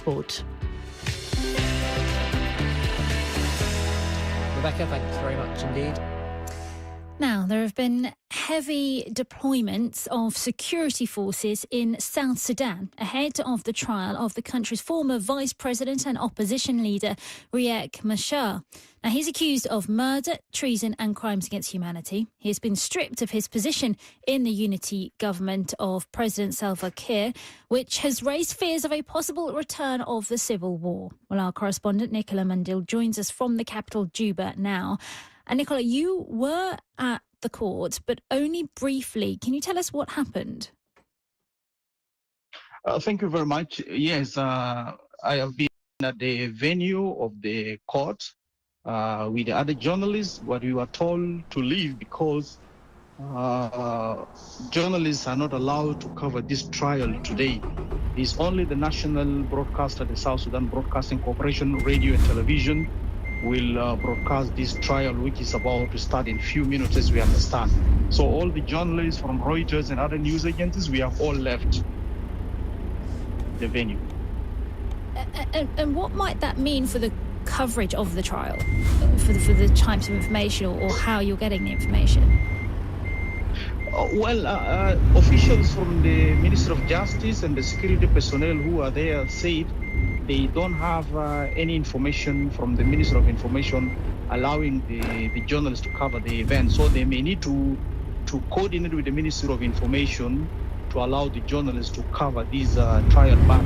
sport. Rebecca, thanks very much indeed. Now, there have been heavy deployments of security forces in South Sudan ahead of the trial of the country's former vice president and opposition leader, Riek Machar. Now, he's accused of murder, treason and crimes against humanity. He has been stripped of his position in the unity government of President Salva Kiir, which has raised fears of a possible return of the civil war. Well, our correspondent Nicola Mandil joins us from the capital, Juba, now. And Nicola, you were at the court, but only briefly. Can you tell us what happened? Thank you very much. Yes, I have been at the venue of the court with the other journalists, but we were told to leave because journalists are not allowed to cover this trial today. It's only the national broadcaster, the South Sudan Broadcasting Corporation, radio and television, will broadcast this trial, which is about to start in a few minutes, as we understand. So all the journalists from Reuters and other news agencies, we have all left the venue. And what might that mean for the coverage of the trial, for the types of information or how you're getting the information? Officials from the Ministry of Justice and the security personnel who are there said they don't have any information from the Ministry of Information allowing the journalists to cover the event. So they may need to coordinate with the Ministry of Information to allow the journalists to cover this trial. But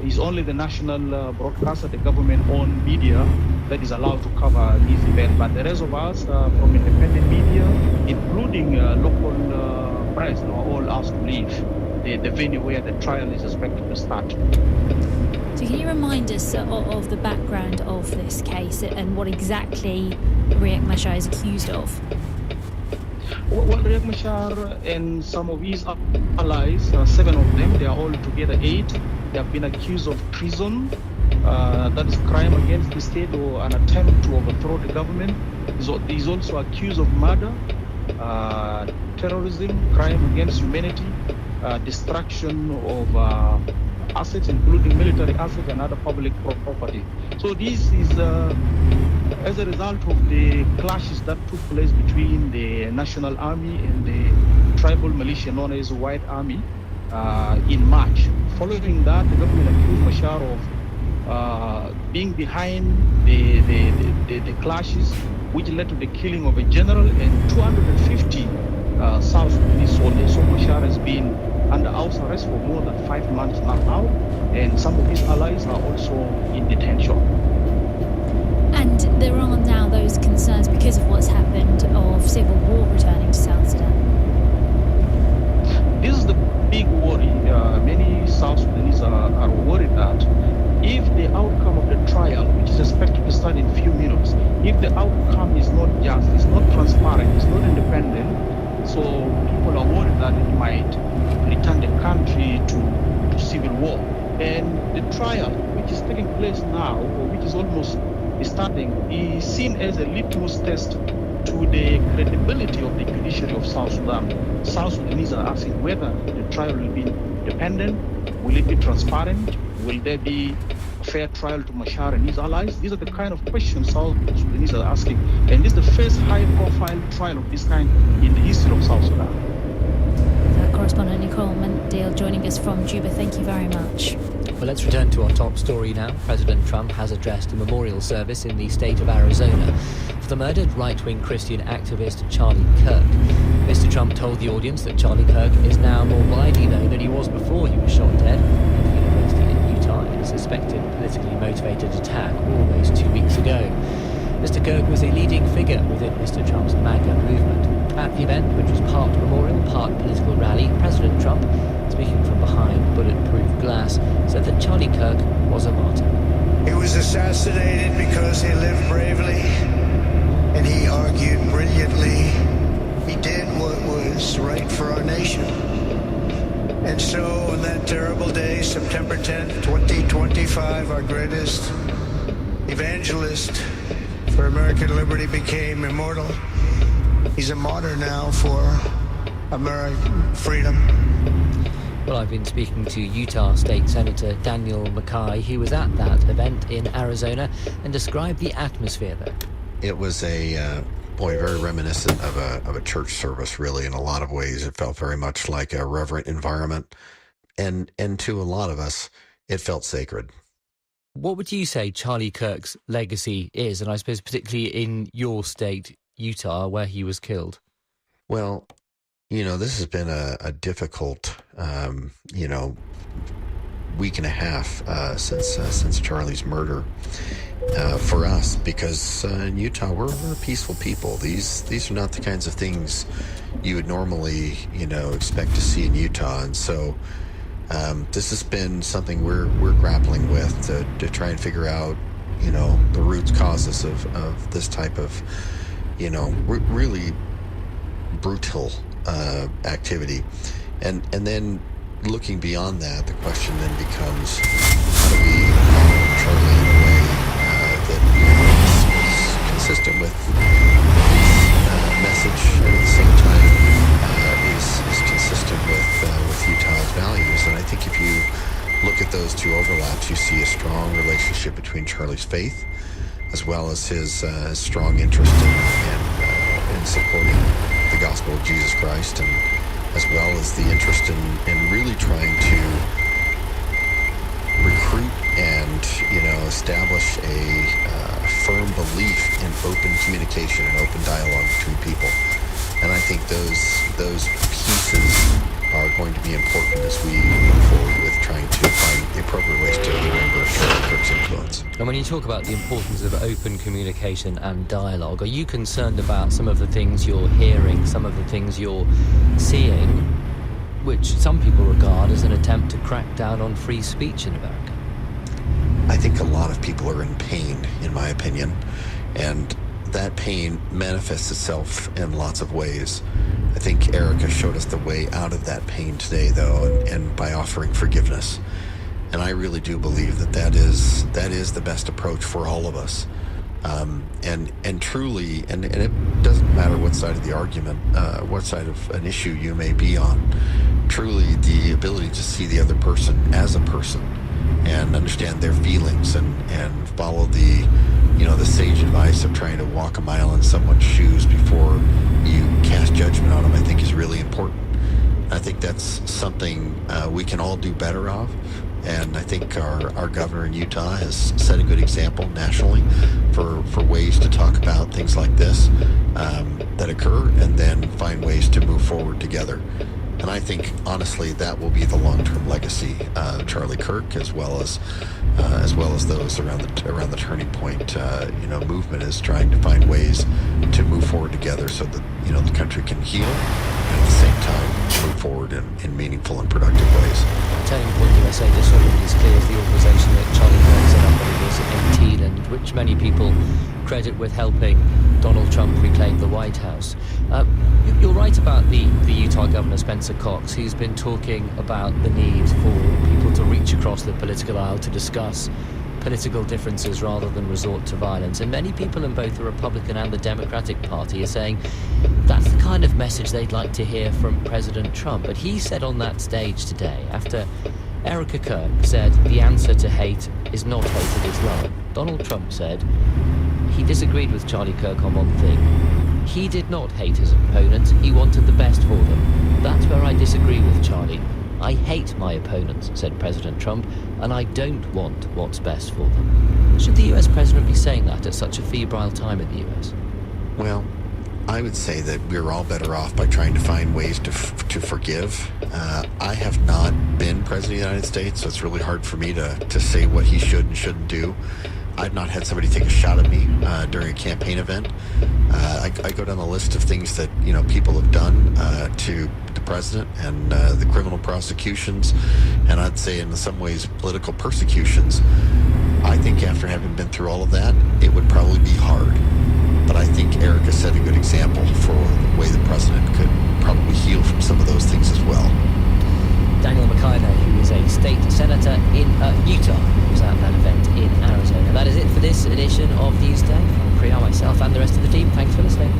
it's only the national broadcaster, the government-owned media, that is allowed to cover this event. But the rest of us from independent media, including local press, are all asked to leave the venue where the trial is expected to start. So can you remind us of the background of this case and what exactly Riek Machar is accused of? Well, Riek Machar and some of his allies, 7 of them, they are all together 8. They have been accused of treason, that is crime against the state or an attempt to overthrow the government. He's also accused of murder, terrorism, crime against humanity, destruction of assets, including military assets and other public property. So this is as a result of the clashes that took place between the National Army and the tribal militia known as White Army in March. Following that, the government accused Machar of being behind the clashes, which led to the killing of a general and 250 South Sudanese soldiers. So Machar has been under house arrest for more than 5 months now, and some of his allies are also in detention. And there are now those concerns because of what's happened of civil war returning to South Sudan. This is the big worry. Many South Sudanese are worried that if the outcome of the trial, which is expected to start in a few minutes, if the outcome is not just, it's not transparent, it's not independent, so people are worried that it might return the country to civil war. And the trial, which is taking place now, or which is almost starting, is seen as a litmus test to the credibility of the judiciary of South Sudan. South Sudanese are asking whether the trial will be independent, will it be transparent, will there be a fair trial to Machar and his allies? These are the kind of questions South Sudanese are asking. And this is the first high-profile trial of this kind in the history of South Sudan. Correspondent Nicole Mandil joining us from Juba. Thank you very much. Well, let's return to our top story now. President Trump has addressed a memorial service in the state of Arizona for the murdered right-wing Christian activist Charlie Kirk. Mr. Trump told the audience that Charlie Kirk is now more widely known than he was before he was shot dead at the University in Utah in a suspected politically motivated attack almost 2 weeks ago. Mr. Kirk was a leading figure within Mr. Trump's MAGA movement. At the event, which was part memorial, part political rally, President Trump, speaking from behind bulletproof glass, said that Charlie Kirk was a martyr. He was assassinated because he lived bravely and he argued brilliantly. He did what was right for our nation. And so on that terrible day, September 10th, 2025, our greatest evangelist for American liberty became immortal. He's a martyr now for American freedom. Well, I've been speaking to Utah State Senator Daniel Mackay. He was at that event in Arizona and described the atmosphere there. It was very reminiscent of a church service, really, in a lot of ways. It felt very much like a reverent environment. And to a lot of us, it felt sacred. What would you say Charlie Kirk's legacy is, and I suppose particularly in your state, Utah, where he was killed? Well, this has been a difficult, week and a half since Charlie's murder for us, because in Utah we're peaceful people. These are not the kinds of things you would normally expect to see in Utah, and so this has been something we're grappling with to try and figure out the roots causes of this type of really brutal activity, and then looking beyond that, the question then becomes, how do we honor Charlie in a way that is consistent with his message, and at the same time is consistent with Utah's values? And I think if you look at those two overlaps, you see a strong relationship between Charlie's faith as well as his strong interest in supporting the gospel of Jesus Christ, and as well as the interest in really trying to recruit and establish a firm belief in open communication and open dialogue between people. And I think those pieces are going to be important as we move forward with trying to find the appropriate ways to remember Charlie Kirk's influence. And when you talk about the importance of open communication and dialogue, are you concerned about some of the things you're hearing, some of the things you're seeing, which some people regard as an attempt to crack down on free speech in America? I think a lot of people are in pain, in my opinion, and that pain manifests itself in lots of ways. I think Erica showed us the way out of that pain today, though, and by offering forgiveness. And I really do believe that is the best approach for all of us. And truly, and it doesn't matter what side of the argument, what side of an issue you may be on, truly the ability to see the other person as a person and understand their feelings and follow the sage advice of trying to walk a mile in someone's shoes before you cast judgment on them, I think is really important. I think that's something we can all do better of. And I think our governor in Utah has set a good example nationally for ways to talk about things like this that occur, and then find ways to move forward together. And I think, honestly, that will be the long-term legacy of Charlie Kirk, as well as those around the Turning Point movement, is trying to find ways to move forward together so that the country can heal, and at the same time move forward in meaningful and productive ways. Turning Point USA, just so it is clear, is the organisation that Charlie Kirk set up when he was in Teeland, which many people credit with helping Donald Trump reclaim the White House. You're right about the Utah Governor Spencer Cox, who's been talking about the need for people to reach across the political aisle to discuss political differences rather than resort to violence. And many people in both the Republican and the Democratic Party are saying that's the kind of message they'd like to hear from President Trump. But he said on that stage today, after Erica Kirk said the answer to hate is not hate, it is love, Donald Trump said he disagreed with Charlie Kirk on one thing. He did not hate his opponents, he wanted the best for them. That's where I disagree with Charlie. I hate my opponents, said President Trump, and I don't want what's best for them. Should the US president be saying that at such a febrile time in the US? Well, I would say that we're all better off by trying to find ways to forgive. I have not been president of the United States, so it's really hard for me to say what he should and shouldn't do. I've not had somebody take a shot at me during a campaign event. I go down the list of things that people have done to the president, and the criminal prosecutions, and I'd say in some ways political persecutions. I think after having been through all of that, it would probably be hard. But I think Erica set a good example for the way the president could probably heal from some of those things as well. Daniel Mackay, who is a state senator in Utah, was at that event in Arizona. That is it for this edition of Newsday. From Priya, myself, and the rest of the team, thanks for listening.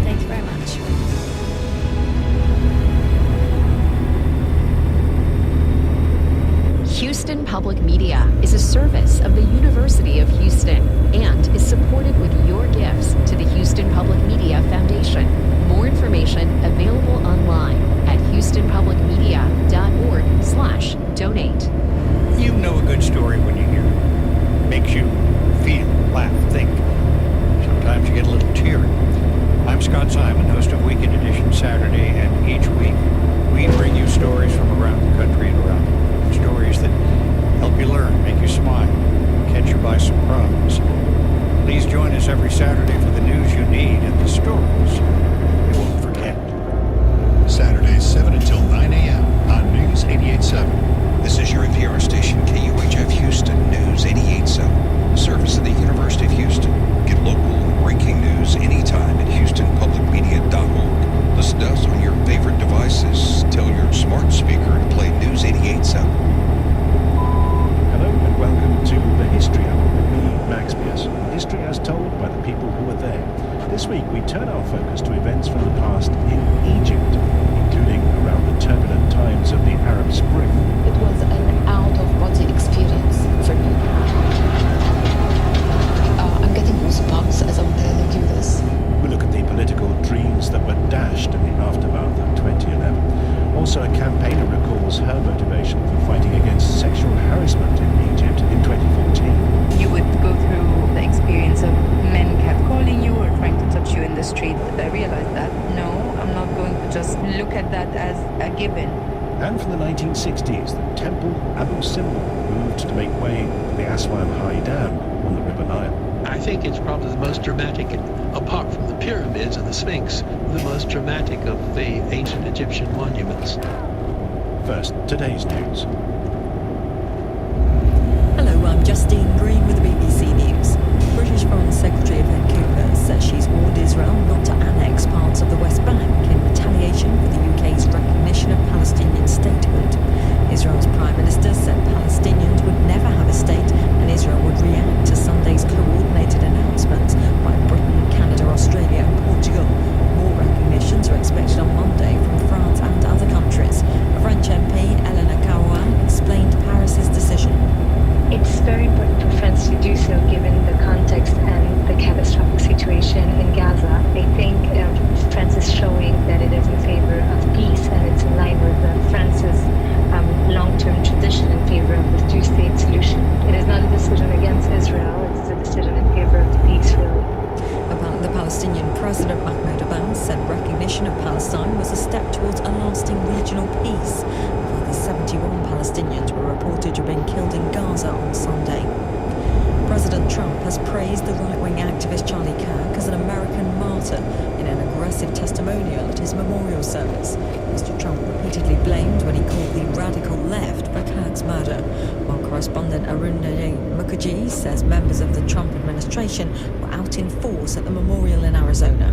Thank you very much. service of the University of Houston and is supported with your gifts to the Houston Public Media Foundation. More information available online at houstonpublicmedia.org/donate. You know a good story when you hear it. Makes you feel, laugh, think. Sometimes you get a little teary. I'm Scott Simon, host of Weekend Edition Saturday, and each week we bring you stories from around the country and around the world. Stories that help you learn, make you smile, catch you by surprise. Please join us every Saturday for the news you need and the stories you won't forget. Saturdays 7 until 9 a.m. on News 88.7. This is your NPR station, KUHF Houston, News 88.7. Service of the University of Houston. Get local and breaking news anytime at houstonpublicmedia.org. Listen to us on your favorite devices. Tell your smart speaker to play News 88.7. Hello and welcome to The History Hour with me, Max Pearson. History as told by the people who were there. This week we turn our focus to events from the past in Egypt, including around the turbulent times of the Arab Spring. It was an out-of-body experience for me. I'm getting goosebumps as I'm telling you this. We look at the political dreams that were dashed in the aftermath of 2011. Also, a campaigner recalls her motivation for fighting against sexual harassment in Egypt in 2014. You would go through the experience of men kept calling you or trying to touch you in the street. But I realized that, no, I'm not going to just look at that as a given. And from the 1960s, the Temple Abu Simbel moved to make way for the Aswan High Dam on the River Nile. I think it's probably the most dramatic, apart from the pyramids and the Sphinx, the most dramatic of the ancient Egyptian monuments. First, today's news. Hello, I'm Justine Green with the BBC News. British Foreign Secretary Yvette Cooper says she's warned Israel not to annex parts of the West Bank in retaliation for the UK's recognition of Palestinian statehood. Israel's Prime Minister said Palestinians would never have a state and Israel would react to Sunday's coordinated announcements by Britain, Canada, Australia and Portugal. More recognitions are expected on Monday from France and other countries. A French MP, Eleanor Carouin, explained Paris's decision. It's very important for France to do so given the context and the catastrophic situation in Gaza. I think France is showing that it is in favor of peace and it's in line with France's long-term tradition in favor of the two-state solution. It is not a decision against Israel, it's a decision in favor of the peace, really. The Palestinian President Mahmoud Abbas said recognition of Palestine was a step towards a lasting regional peace. The 71 Palestinians were reported to have been killed in Gaza on Sunday. President Trump has praised the right-wing activist Charlie Kirk as an American martyr in an aggressive testimonial at his memorial service. Mr. Trump repeatedly blamed what he called the radical left for Kirk's murder, while correspondent Arundhati Mukherjee says members of the Trump administration were out in force at the memorial in Arizona.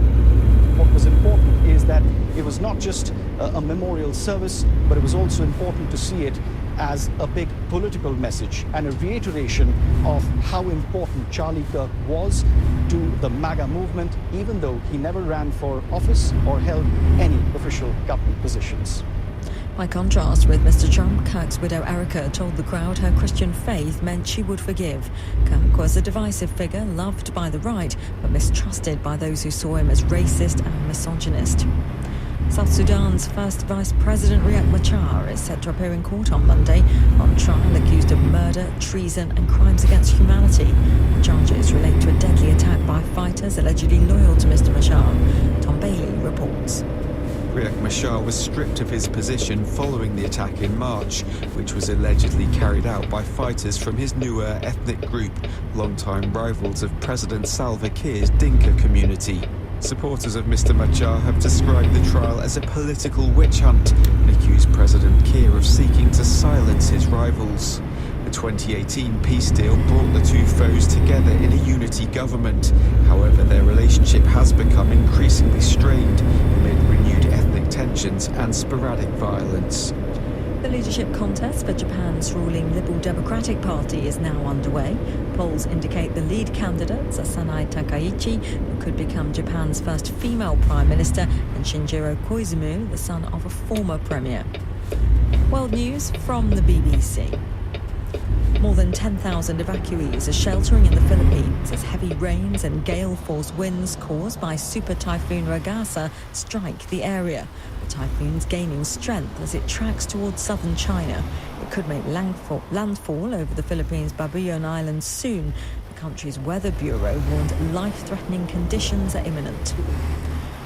What was important is that it was not just a memorial service, but it was also important to see it as a big political message and a reiteration of how important Charlie Kirk was to the MAGA movement, even though he never ran for office or held any official government positions. By contrast with Mr. Trump, Kirk's widow Erica told the crowd her Christian faith meant she would forgive. Kirk was a divisive figure, loved by the right, but mistrusted by those who saw him as racist and misogynist. South Sudan's first Vice President Riek Machar is set to appear in court on Monday on trial accused of murder, treason and crimes against humanity. The charges relate to a deadly attack by fighters allegedly loyal to Mr. Machar. Tom Bailey reports. Riek Machar was stripped of his position following the attack in March, which was allegedly carried out by fighters from his newer ethnic group, longtime rivals of President Salva Kiir's Dinka community. Supporters of Mr. Machar have described the trial as a political witch hunt and accused President Kiir of seeking to silence his rivals. The 2018 peace deal brought the two foes together in a unity government. However, their relationship has become increasingly strained amid renewed ethnic tensions and sporadic violence. The leadership contest for Japan's ruling Liberal Democratic Party is now underway. Polls indicate the lead candidate, Sanae Takaichi, who could become Japan's first female prime minister, and Shinjiro Koizumi, the son of a former premier. World news from the BBC. More than 10,000 evacuees are sheltering in the Philippines as heavy rains and gale-force winds caused by Super Typhoon Ragasa strike the area. The typhoon's gaining strength as it tracks towards southern China. It could make landfall over the Philippines' Babuyan Islands soon. The country's Weather Bureau warned life-threatening conditions are imminent.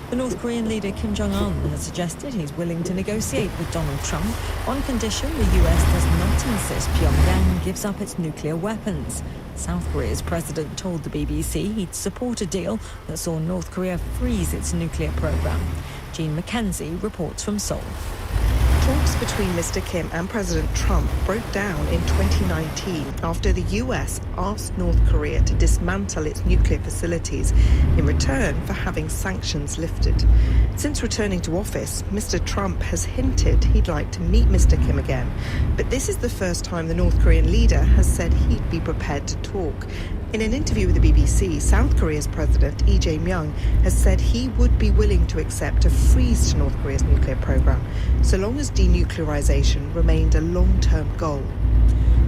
The North Korean leader Kim Jong-un has suggested he's willing to negotiate with Donald Trump on condition the US does not insist Pyongyang gives up its nuclear weapons. South Korea's president told the BBC he'd support a deal that saw North Korea freeze its nuclear program. Jean McKenzie reports from Seoul. Talks between Mr. Kim and President Trump broke down in 2019 after the US asked North Korea to dismantle its nuclear facilities in return for having sanctions lifted. Since returning to office, Mr. Trump has hinted he'd like to meet Mr. Kim again, but this is the first time the North Korean leader has said he'd be prepared to talk. In an interview with the BBC, South Korea's President Lee Jae-myung has said he would be willing to accept a freeze to North Korea's nuclear program, so long as denuclearization remained a long-term goal.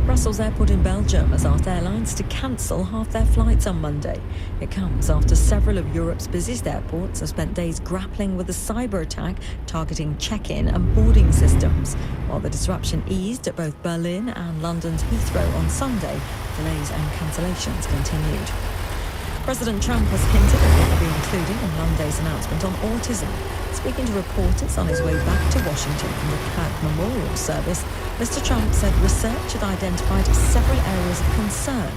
Brussels Airport in Belgium has asked airlines to cancel half their flights on Monday. It comes after several of Europe's busiest airports have spent days grappling with a cyber attack targeting check-in and boarding systems. While the disruption eased at both Berlin and London's Heathrow on Sunday, delays and cancellations continued. President Trump has hinted at what will be included in Monday's announcement on autism. Speaking to reporters on his way back to Washington from the Kirk Memorial Service, Mr. Trump said research had identified several areas of concern.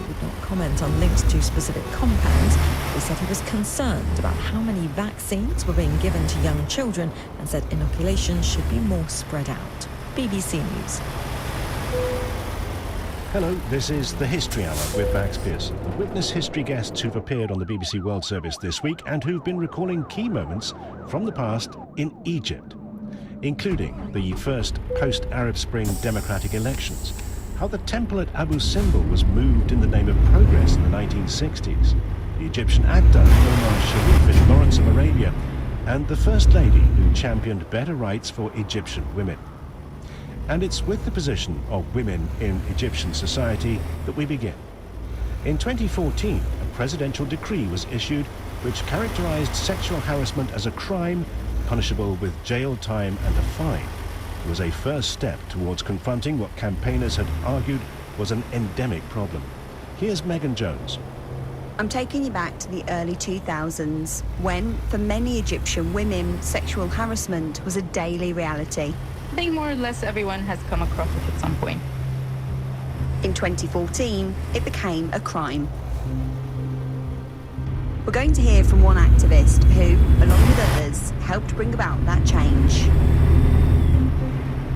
He would not comment on links to specific compounds. He said he was concerned about how many vaccines were being given to young children and said inoculation should be more spread out. BBC News. Hello, this is the History Hour with Max Pearson. Witness history guests who've appeared on the BBC World Service this week and who've been recalling key moments from the past in Egypt, including the first post-Arab Spring democratic elections, how the temple at Abu Simbel was moved in the name of progress in the 1960s, the Egyptian actor Omar Sharif in Lawrence of Arabia, and the First Lady who championed better rights for Egyptian women. And it's with the position of women in Egyptian society that we begin. In 2014, a presidential decree was issued which characterized sexual harassment as a crime punishable with jail time and a fine. It was a first step towards confronting what campaigners had argued was an endemic problem. Here's Megan Jones. I'm taking you back to the early 2000s, when, for many Egyptian women, sexual harassment was a daily reality. I think more or less everyone has come across it at some point. In 2014, it became a crime. We're going to hear from one activist who, along with others, helped bring about that change.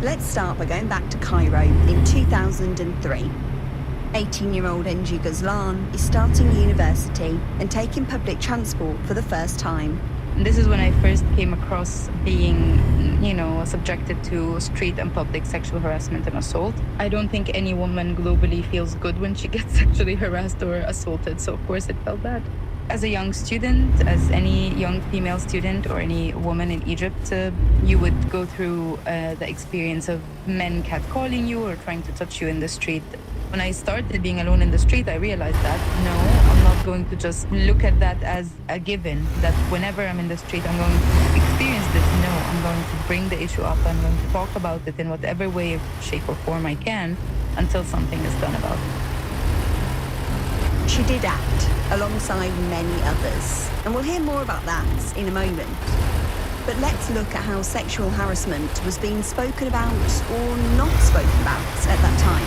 Let's start by going back to Cairo in 2003. 18-year-old Enji Ghazlan is starting university and taking public transport for the first time. This is when I first came across being, subjected to street and public sexual harassment and assault. I don't think any woman globally feels good when she gets sexually harassed or assaulted, so of course it felt bad. As a young student, as any young female student or any woman in Egypt, you would go through the experience of men catcalling you or trying to touch you in the street. When I started being alone in the street, I realized that, no, I'm not going to just look at that as a given, that whenever I'm in the street, I'm going to experience this. No, I'm going to bring the issue up. I'm going to talk about it in whatever way, shape, or form I can until something is done about it. She did act alongside many others, and we'll hear more about that in a moment. But let's look at how sexual harassment was being spoken about or not spoken about at that time.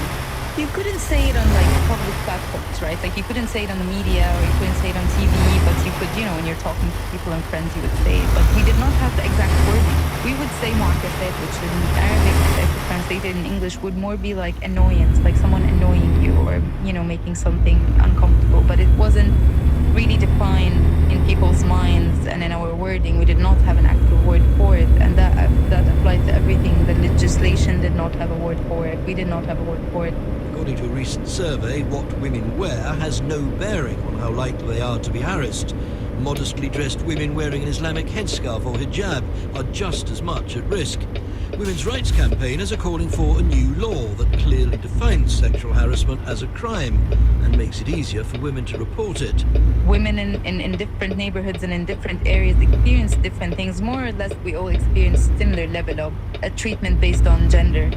You couldn't say it on public platforms, right? You couldn't say it on the media or you couldn't say it on TV, but you could, when you're talking to people and friends, you would say it. But we did not have the exact wording. We would say mu'akasat, which in Arabic, if translated in English, would more be like annoyance, like someone annoying you or, making something uncomfortable. But it wasn't really defined in people's minds and in our wording. We did not have an actual word for it, and that applied to everything. The legislation did not have a word for it. We did not have a word for it. According to a recent survey, what women wear has no bearing on how likely they are to be harassed. Modestly dressed women wearing an Islamic headscarf or hijab are just as much at risk. women's rights campaigners are calling for a new law that clearly defines sexual harassment as a crime and makes it easier for women to report it. Women in different neighborhoods and in different areas experience different things. More or less, we all experience similar level of a treatment based on gender,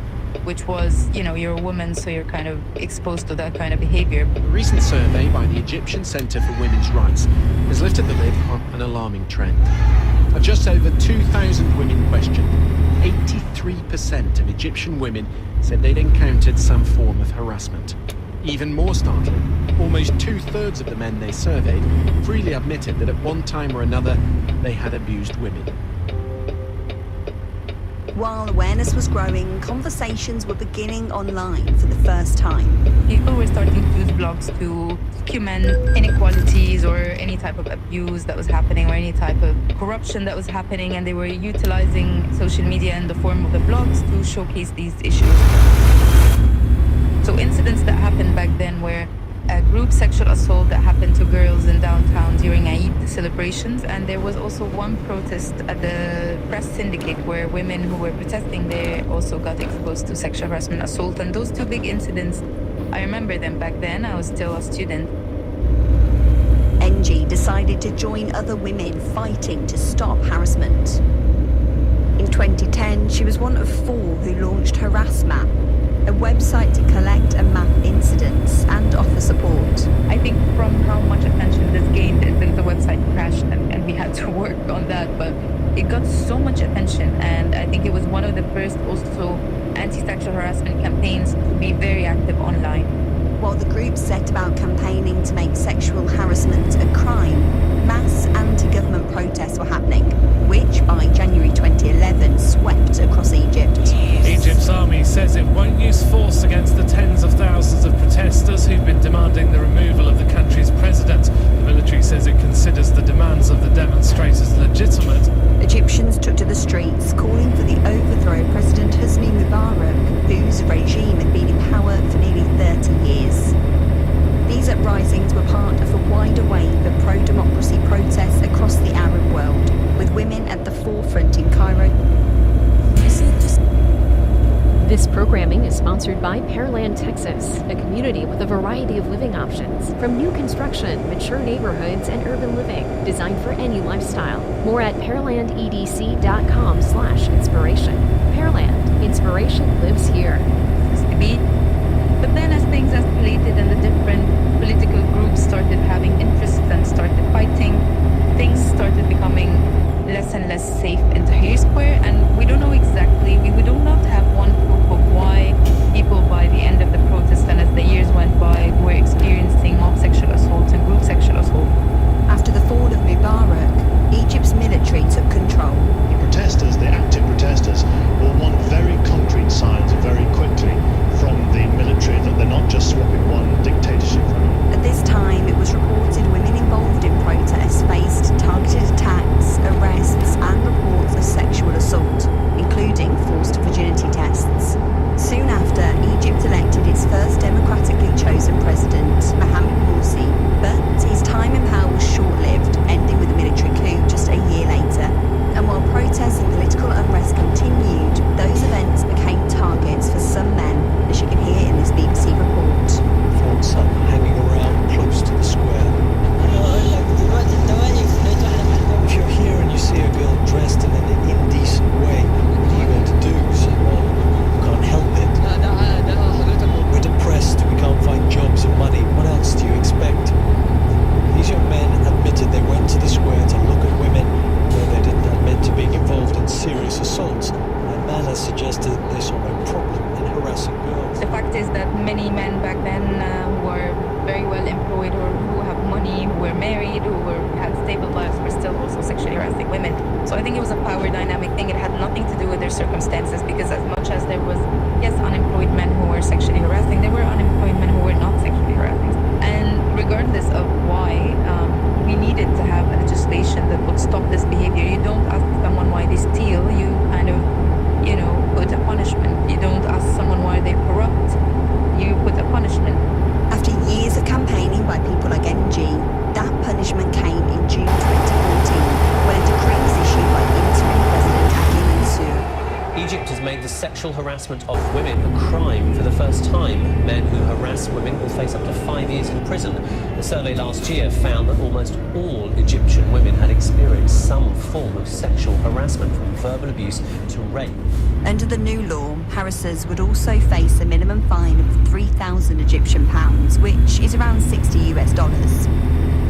which was, you're a woman, so you're kind of exposed to that kind of behavior. A recent survey by the Egyptian Centre for Women's Rights has lifted the lid on an alarming trend. Of just over 2,000 women questioned, 83% of Egyptian women said they'd encountered some form of harassment. Even more startling, almost 2/3 of the men they surveyed freely admitted that at one time or another they had abused women. While awareness was growing, conversations were beginning online for the first time. People were starting to use blogs to document inequalities or any type of abuse that was happening or any type of corruption that was happening, and they were utilizing social media in the form of the blogs to showcase these issues. So incidents that happened back then were a group sexual assault that happened to girls in downtown during Eid celebrations, and there was also one protest at the press syndicate where women who were protesting there also got exposed to sexual harassment assault. And those two big incidents, I remember them back then. I was still a student. NG decided to join other women fighting to stop harassment. In 2010, she was one of 4 who launched HarassMap, a website to collect and map incidents and offer support. I think from how much attention this gained, the website crashed and we had to work on that, but it got so much attention, and I think it was one of the first also anti-sexual harassment campaigns to be very active online. While the group set about campaigning to make sexual harassment a crime, mass anti-government protests were happening, which by January 2011 swept across Egypt. Egypt's army says it won't use force against the tens of thousands of protesters who've been demanding the removal of the country's president. The military says it considers the demands of the demonstrators legitimate. Egyptians took to the streets, calling for the overthrow of President Hosni Mubarak, whose regime had been in power for nearly 30 years. These uprisings were part of a wider wave of pro-democracy protests across the Arab world, with women at the forefront in Cairo. This programming is sponsored by Pearland, Texas, a community with a variety of living options, from new construction, mature neighborhoods, and urban living, designed for any lifestyle. More at pearlandedc.com/inspiration. Pearland, inspiration lives here. But then as things escalated and the different political groups started having interests and started fighting, things started becoming less and less safe in Tahrir Square, and we don't know exactly, we do not have one proof of why people by the end of the protest and as the years went by were experiencing mob sexual assaults and group sexual assault. After the fall of Mubarak, Egypt's military took control. The protesters, the active protesters, will want very concrete signs very quickly from the military that they're not just swapping one dictatorship for another. At this time, it was reported women involved in protests faced targeted attacks, arrests, and reports of sexual assault, including forced virginity tests. Soon after, Egypt elected its first democratically chosen president, Mohamed Morsi, but his time in power was short-lived, ending with a military coup just a year later. And while protests and political unrest continued, those events became targets for some men, as you can hear in this BBC report. Found some hanging around close to the square. If you're here and you see a girl dressed in an indecent way, what are you going to do? Say, well, you can't help it. We're depressed, we can't find jobs and money. What else do you expect? These young men admitted they went to the square to look at women, though they didn't admit to being involved in serious assaults. And Nana suggested they saw no problem in harassing girls. The fact is that many men back then who were very well employed or who have money, who were married, who had stable lives, were still also sexually harassing women. So I think it was a power dynamic thing. It had nothing to do with their circumstances, because as much as there was, yes, unemployed men who were sexually harassing, there were unemployed men who were not sexually harassing. And regardless of why, we needed to have legislation that would stop this behavior. You don't ask someone why they steal, you kind of, put a punishment. You don't ask someone why they're corrupt, you put a punishment. After years of campaigning by people like NG, that punishment came in June 2014, when a decree was issued by interim President Abdel Mansour. Egypt has sexual harassment of women a crime for the first time. Men who harass women will face up to 5 years in prison. A survey last year found that almost all Egyptian women had experienced some form of sexual harassment, from verbal abuse to rape. Under the new law, harassers would also face a minimum fine of 3,000 Egyptian pounds, which is around $60 US.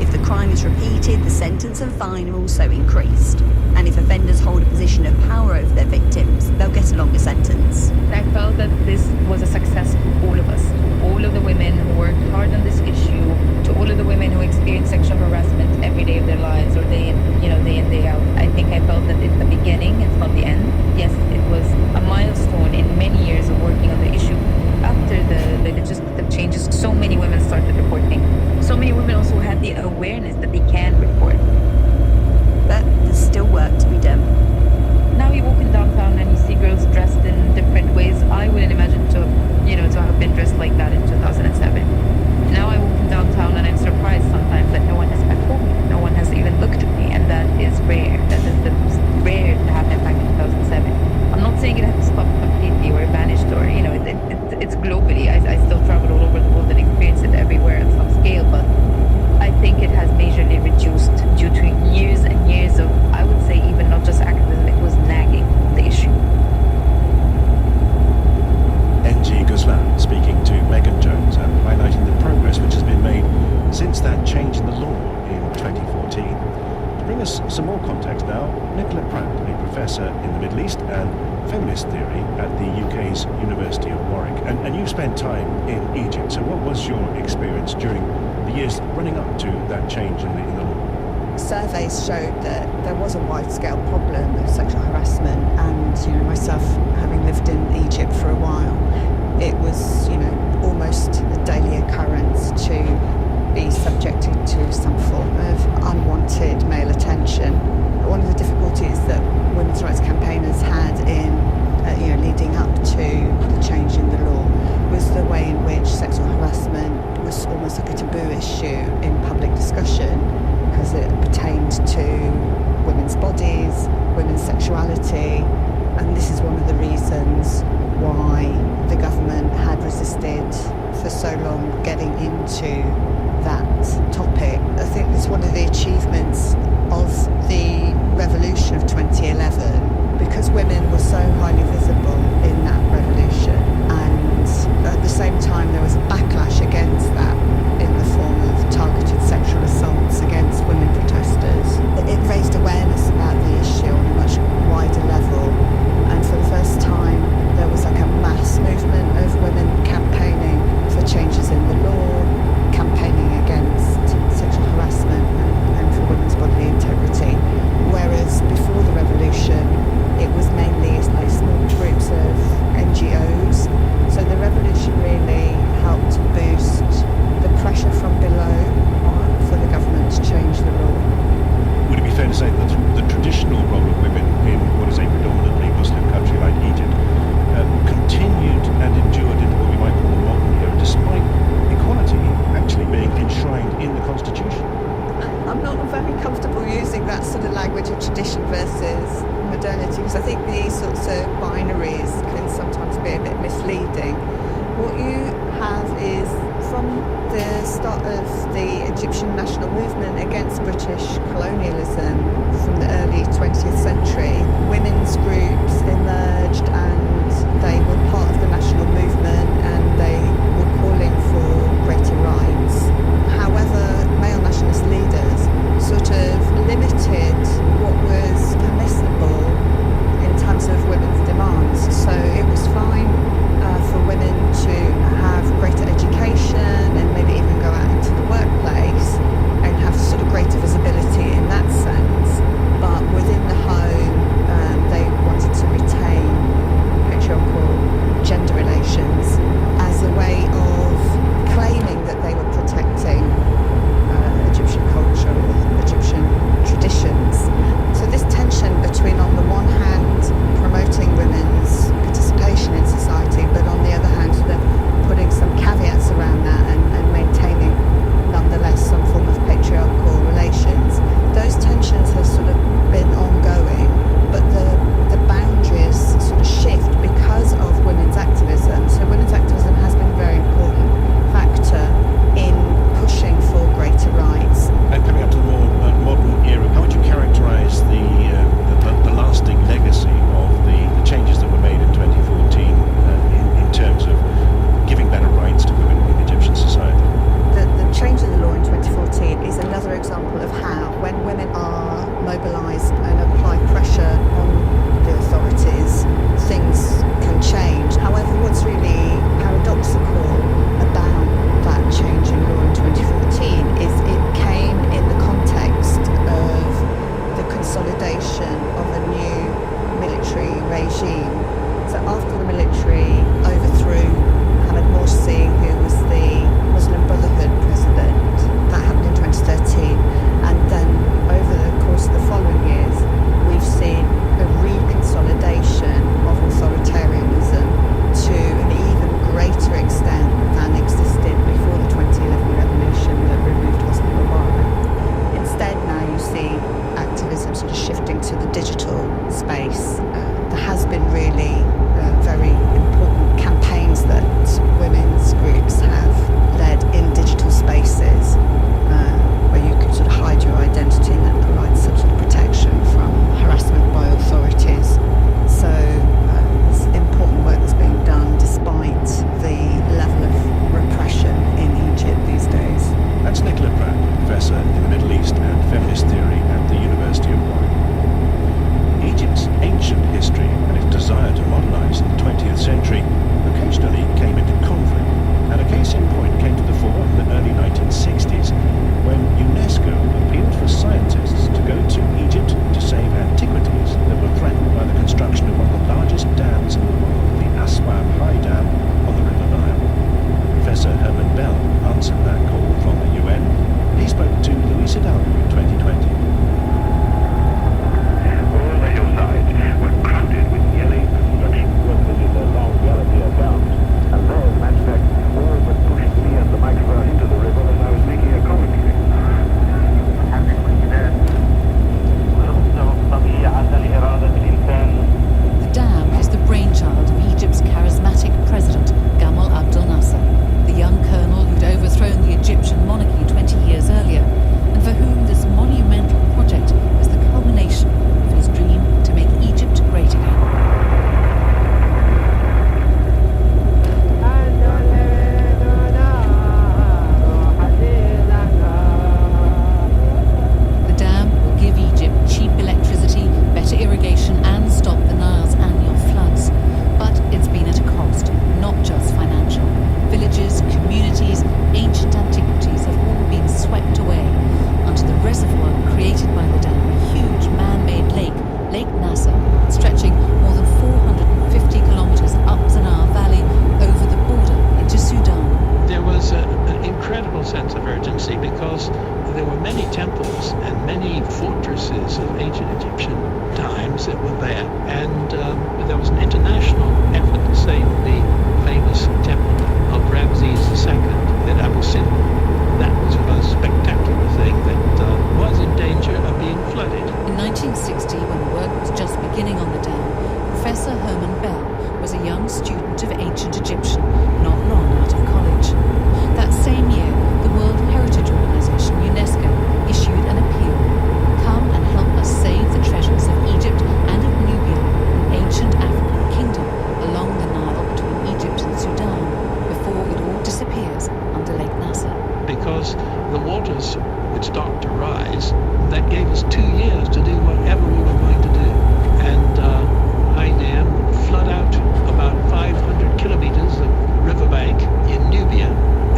If the crime is repeated, the sentence and fine are also increased. And if offenders hold a position of power over their victims, they'll get a longer sentence. I felt that this was a success for all of us, to all of the women who worked hard on this issue, to all of the women who experience sexual harassment every day of their lives, or day in, day out. I think I felt that it's the beginning, it's not the end. Yes, it was a milestone in many years of working on the issue. After the legislative changes, so many women started reporting. So many women also had the awareness that they can report. But there's still work to be done. Now you walk in downtown and you see girls dressed in different ways. I wouldn't imagine to have been dressed like that in 2007. Now I walk in downtown and I'm surprised sometimes that no one has back home. No one has even looked at me, and that is rare. That is rare to happen back in 2007. I'm not saying it has to stop completely or vanished, or it's globally. I still travel all over the world and experience it everywhere on some scale, but I think it has majorly reduced due to years and years of, I would say, even not just activism, it was nagging the issue. NG Guzman speaking to Megan Jones and highlighting the progress which has been made since that change in the law in 2014. To bring us some more context now, Nicola Pratt, a professor in the Middle East and feminist theory at the UK's University of Warwick. And you spent time in Egypt, so what was your experience during the years running up to that change in the law? Surveys showed that there was a wide-scale problem of sexual harassment, and myself, having lived in Egypt for a while, it was almost a daily occurrence to be subjected to some form of unwanted male attention. One of the difficulties that women's rights campaigners had in leading up to the change in the law was the way in which sexual harassment was almost like a taboo issue in public discussion, because it pertained to women's bodies, women's sexuality, and this is one of the reasons why the government had resisted for so long getting into that topic. I think it's one of the achievements of the revolution of 2011, because women were so highly visible in that revolution, and at the same time there was a backlash against that in the form of targeted sexual assaults against women protesters. It raised awareness about the issue on a much wider level, and for the first time there was like a mass movement of women campaigning for changes in the law, campaigning against sexual harassment and for women's bodily integrity. Whereas before the revolution, it was mainly like small groups of NGOs. So the revolution really helped boost the pressure from below for the government to change the law. Would it be fair to say that the traditional role of women in what is a predominantly Muslim country like Egypt continued and endured into what we might call the modern era, despite equality actually being enshrined in the constitution? I'm not very comfortable using that sort of language of tradition versus modernity, because I think these sorts of binaries can sometimes be a bit misleading. What you have is, from the start of the Egyptian national movement against British colonialism from the early 20th century, women's groups emerged and they were part of the national movement and they were calling for greater rights. However, male nationalist leaders sort of limited what was permissible in terms of women's demands. So it was fine for women to have greater education and maybe even go out into the workplace and have sort of greater visibility in that sense. But within the home, they wanted to retain patriarchal because there were many temples and many fortresses of ancient Egyptian times that were there. And there was an international effort to save the famous temple of Ramses II at Abu Simbel. That was the most spectacular thing that was in danger of being flooded. In 1960, when the work was just beginning on the dam, Professor Herman Bell was a young student of ancient Egyptian, not long out of college. That same year, the World Heritage Organization, UNESCO, issued an appeal. Come and help us save the treasures of Egypt and of Nubia, an ancient African kingdom along the Nile between Egypt and Sudan, before it all disappears under Lake Nasser. Because the waters would start to rise, that gave us 2 years to do whatever we were going to do. And High Dam would flood out about 500 kilometers of riverbank in Nubia,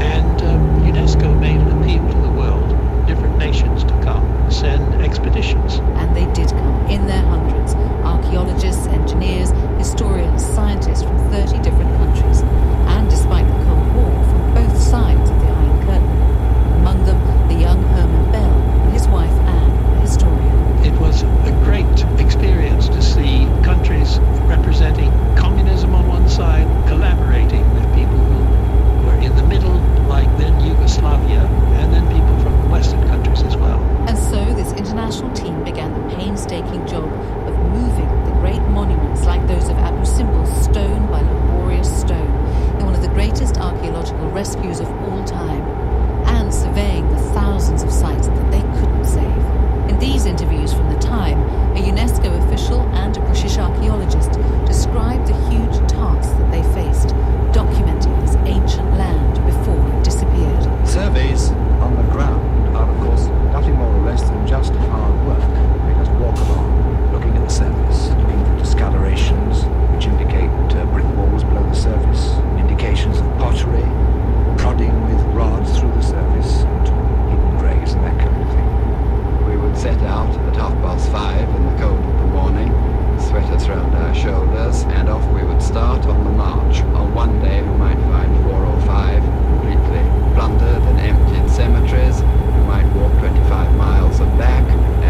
and UNESCO made an appeal to the world, different nations to come, send expeditions. And they did come, in their hundreds. Archaeologists, engineers, historians, scientists from 30 different countries. And despite the Cold War, from both sides of the Iron Curtain. Among them, the young Herman Bell and his wife Anne, a historian. It was a great experience to see countries representing communism on one side, collaborating with people who were in the middle, like then Yugoslavia, and then people from Western countries as well. And so this international team began the painstaking job of moving the great monuments like those of Abu Simbel stone by laborious stone in one of the greatest archaeological rescues of all time, and surveying the thousands of sites that they couldn't save. In these interviews from the time, a UNESCO official and a British archaeologist described the huge tasks that they faced, documenting this ancient land before it disappeared. Surveys on the ground are, of course, nothing more or less than just hard work. We just walk along, looking at the surface, looking for discolorations which indicate brick walls below the surface, indications of pottery, prodding with rods through the surface, into hidden graves and that kind of thing. We would set out at 5:30 in the cold of the morning, sweaters round our shoulders, and off we would start on the march. On one day we might find 4 or 5 completely plundered and emptied cemeteries. We might walk 25 miles and back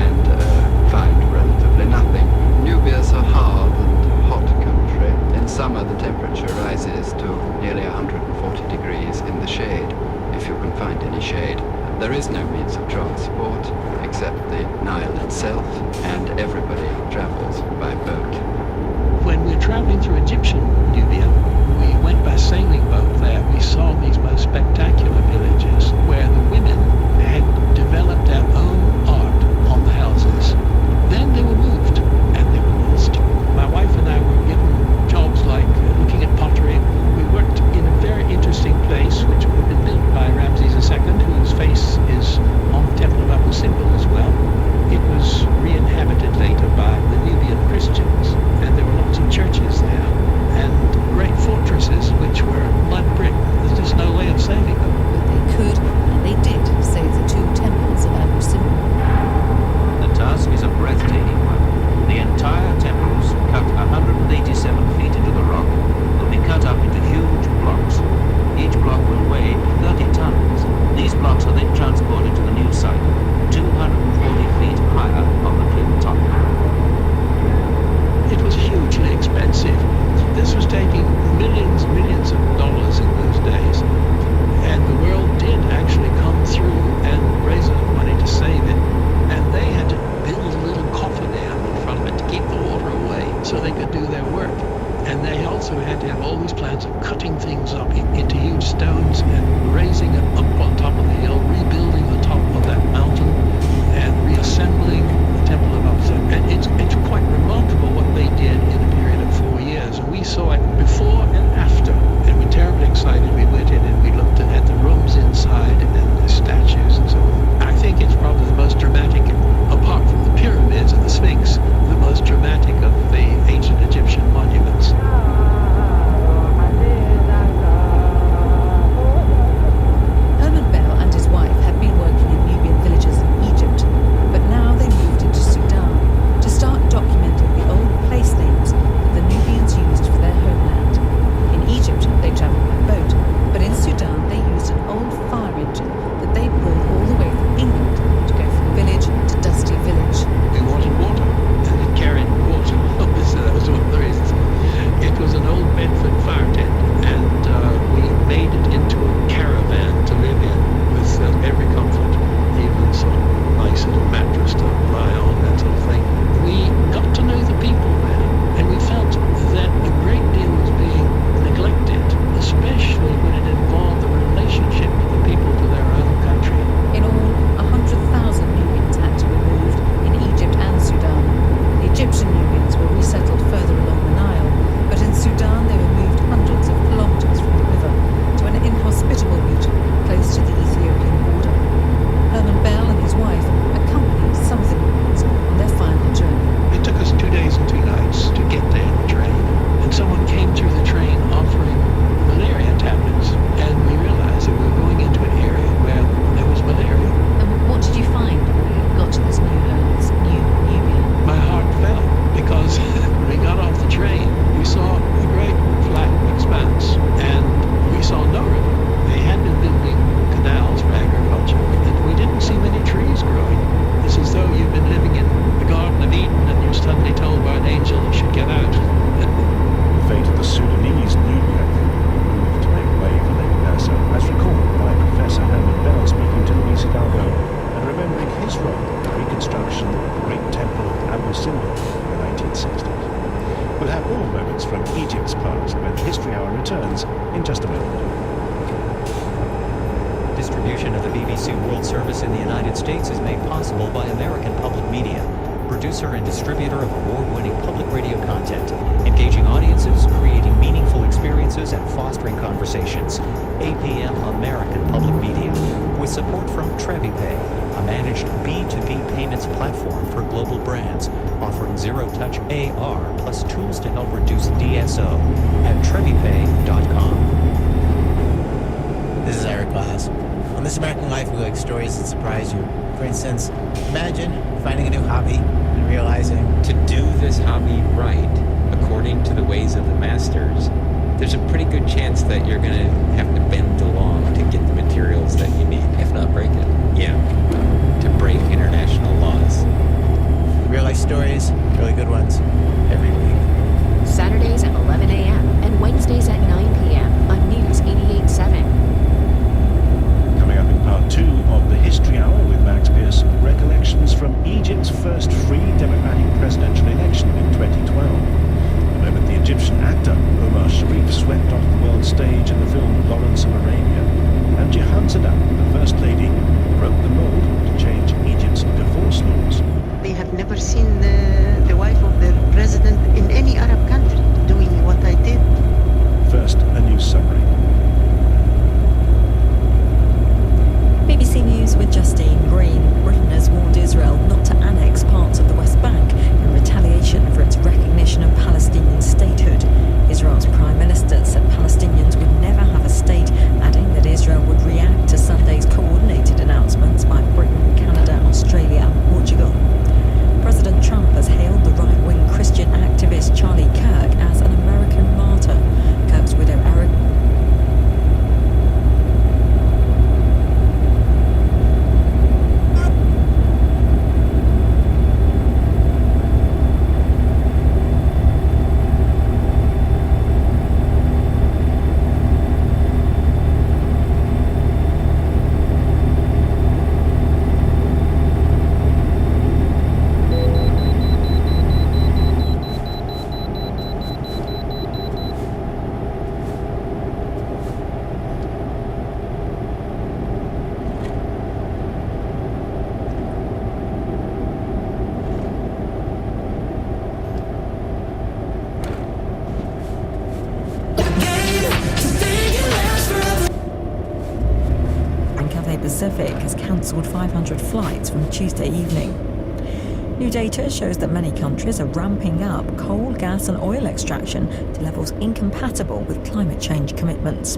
and find relatively nothing. Nubia's a hard and hot country. In summer the temperature rises to nearly 140 degrees in the shade, if you can find any shade. There is no means of transport except the Nile itself, and everybody travels by boat. When we're traveling through Egyptian Nubia, we went by sailing boat there. We saw these most spectacular villages where the women had developed their own art on the houses. Then they were moved and they were lost. My wife and I were given jobs like looking at pottery. We worked in a very interesting place which had been built by Ramses II, whose face is on the Temple of Abu Simbel as well. It was re-inhabited later by the Nubian Christians, and there were lots of churches there, and great fortresses which were mud brick. There's just no way of saving them. But they could BBC World Service in the United States is made possible by American Public Media, producer and distributor of award-winning public radio content, engaging audiences, creating meaningful experiences, and fostering conversations. APM American Public Media, with support from TreviPay, a managed B2B payments platform for global brands, offering zero-touch AR plus tools to help reduce DSO at TreviPay.com. This is Eric Glass. On This American Life, we like stories that surprise you. For instance, imagine finding a new hobby and realizing to do this hobby right, according to the ways of the masters, there's a pretty good chance that you're going to have to bend the law to get the materials that you need, if not break it. Yeah, to break international laws. Real life stories, really good ones, every week. Saturdays at 11 a.m. and Wednesdays at 9 p.m. on News 88.7. Coming up in part 2 of the History Hour with Max Pierce, recollections from Egypt's first free democratic presidential election in 2012. The moment the Egyptian actor Omar Sharif swept onto the world stage in the film Lawrence of Arabia, and Jihan Sadat, the First Lady, broke the mold to change Egypt's divorce laws. They have never seen the wife of the president in any Arab country doing what I did. First, a news summary. BBC News with Justine Green. Britain has warned Israel not to annex parts of the West Bank in retaliation for its recognition of Palestinian statehood. Israel's Prime Minister said Palestinians would never have a state, adding that Israel would react to Sunday's coordinated announcements by Britain, Canada, Australia and Portugal. President Trump has hailed the right-wing Christian activist Charlie Kirk as an American martyr. Kirk's widow Eric Pacific has cancelled 500 flights from Tuesday evening. New data shows that many countries are ramping up coal, gas and oil extraction to levels incompatible with climate change commitments.